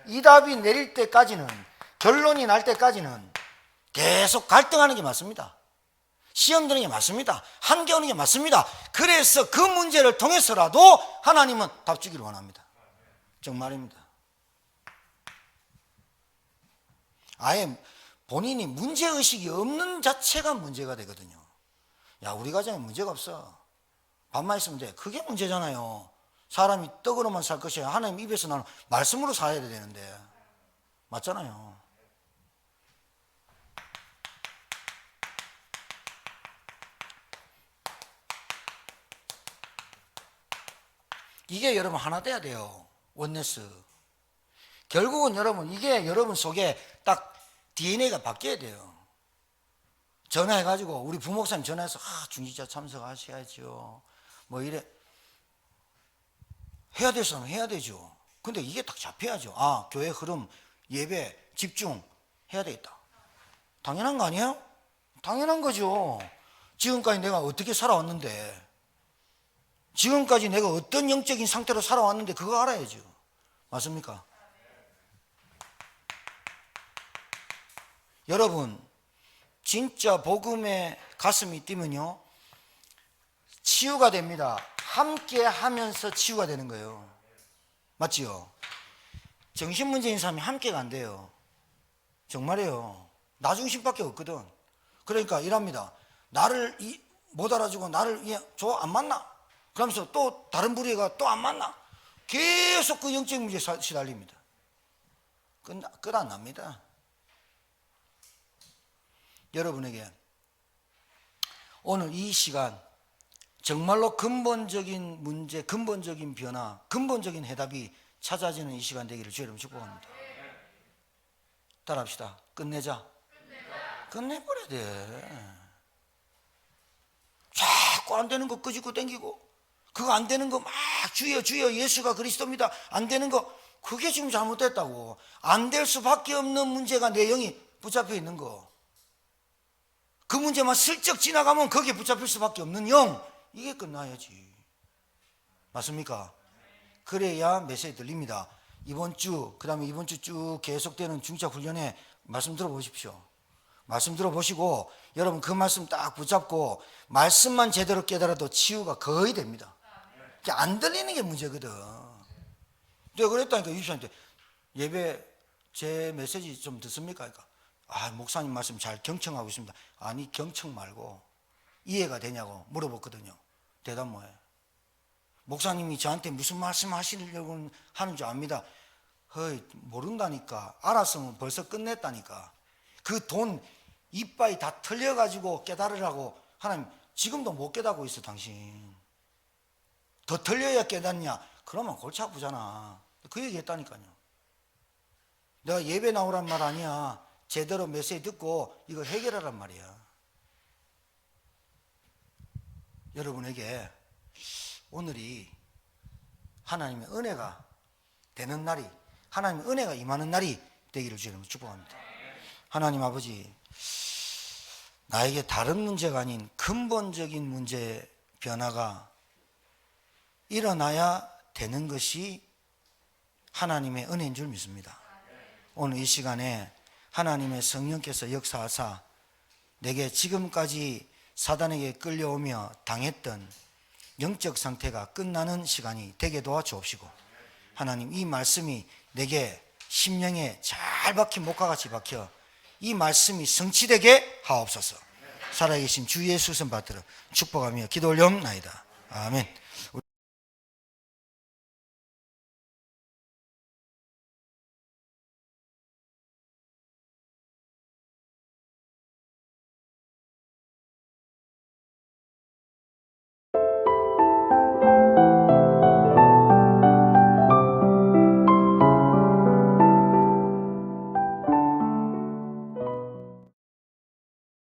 Speaker 1: 이 답이 내릴 때까지는, 결론이 날 때까지는 계속 갈등하는 게 맞습니다. 시험 드는 게 맞습니다. 한계 오는 게 맞습니다. 그래서 그 문제를 통해서라도 하나님은 답 주기를 원합니다. 정말입니다. 아예 본인이 문제의식이 없는 자체가 문제가 되거든요. 야, 우리 가정에 문제가 없어. 밥만 있으면 돼. 그게 문제잖아요. 사람이 떡으로만 살 것이 아니라 하나님 입에서 나는 말씀으로 살아야 되는데. 맞잖아요. 이게 여러분 하나 돼야 돼요. 원네스. 결국은 여러분 이게 여러분 속에 딱 DNA가 바뀌어야 돼요. 전화해가지고 우리 부목사님 전화해서 중지자 참석하셔야죠. 뭐 이래 해야 될 사람은 해야 되죠. 근데 이게 딱 잡혀야죠. 교회 흐름, 예배, 집중 해야 되겠다. 당연한 거 아니에요? 당연한 거죠. 지금까지 내가 어떻게 살아왔는데, 지금까지 내가 어떤 영적인 상태로 살아왔는데 그거 알아야죠. 맞습니까? 여러분 진짜 복음에 가슴이 뛰면요 치유가 됩니다. 함께 하면서 치유가 되는 거예요. 맞지요? 정신문제인 사람이 함께가 안 돼요. 정말이에요. 나 중심밖에 없거든. 그러니까 이랍니다. 나를 못 알아주고 나를 안 만나? 그러면서 또 다른 부류가 또 안 만나? 계속 그 영적 문제에 시달립니다. 끝 안 납니다. 여러분에게 오늘 이 시간 정말로 근본적인 문제, 근본적인 변화, 근본적인 해답이 찾아지는 이 시간 되기를 주의 이름으로 축복합니다. 따라합시다. 끝내자. 끝내버려야 돼. 자꾸 안 되는 거 끄집고 땡기고, 그거 안 되는 거 막 주여 주여 예수가 그리스도입니다. 안 되는 거, 그게 지금 잘못됐다고. 안 될 수밖에 없는 문제가 내 영이 붙잡혀 있는 거. 그 문제만 슬쩍 지나가면 거기에 붙잡힐 수밖에 없는 영, 이게 끝나야지. 맞습니까? 그래야 메시지 들립니다. 이번 주, 그 다음에 이번 주 쭉 계속되는 중차 훈련에 말씀 들어보십시오. 말씀 들어보시고 여러분 그 말씀 딱 붙잡고 말씀만 제대로 깨달아도 치유가 거의 됩니다. 안 들리는 게 문제거든. 내가 그랬다니까 유수한테, 예배 제 메시지 좀 듣습니까? 그러니까 목사님 말씀 잘 경청하고 있습니다. 아니 경청 말고 이해가 되냐고 물어봤거든요. 대답 뭐예요? 목사님이 저한테 무슨 말씀 하시려고 하는 줄 압니다. 모른다니까. 알았으면 벌써 끝냈다니까. 그 돈 이빨이 다 털려가지고 깨달으라고 하나님 지금도 못 깨닫고 있어. 당신 더 털려야 깨닫냐? 그러면 골치 아프잖아. 그 얘기 했다니까요. 내가 예배 나오란 말 아니야. 제대로 메시지 듣고 이거 해결하란 말이야. 여러분에게 오늘이 하나님의 은혜가 되는 날이, 하나님의 은혜가 임하는 날이 되기를 주님으로 축복합니다. 하나님 아버지, 나에게 다른 문제가 아닌 근본적인 문제 변화가 일어나야 되는 것이 하나님의 은혜인 줄 믿습니다. 오늘 이 시간에 하나님의 성령께서 역사하사 내게 지금까지 사단에게 끌려오며 당했던 영적 상태가 끝나는 시간이 되게 도와주옵시고, 하나님 이 말씀이 내게 심령에 잘 박힌 목과같이 박혀 이 말씀이 성취되게 하옵소서. 살아계신 주 예수 선 받들어 축복하며 기도 올려옵나이다. 아멘.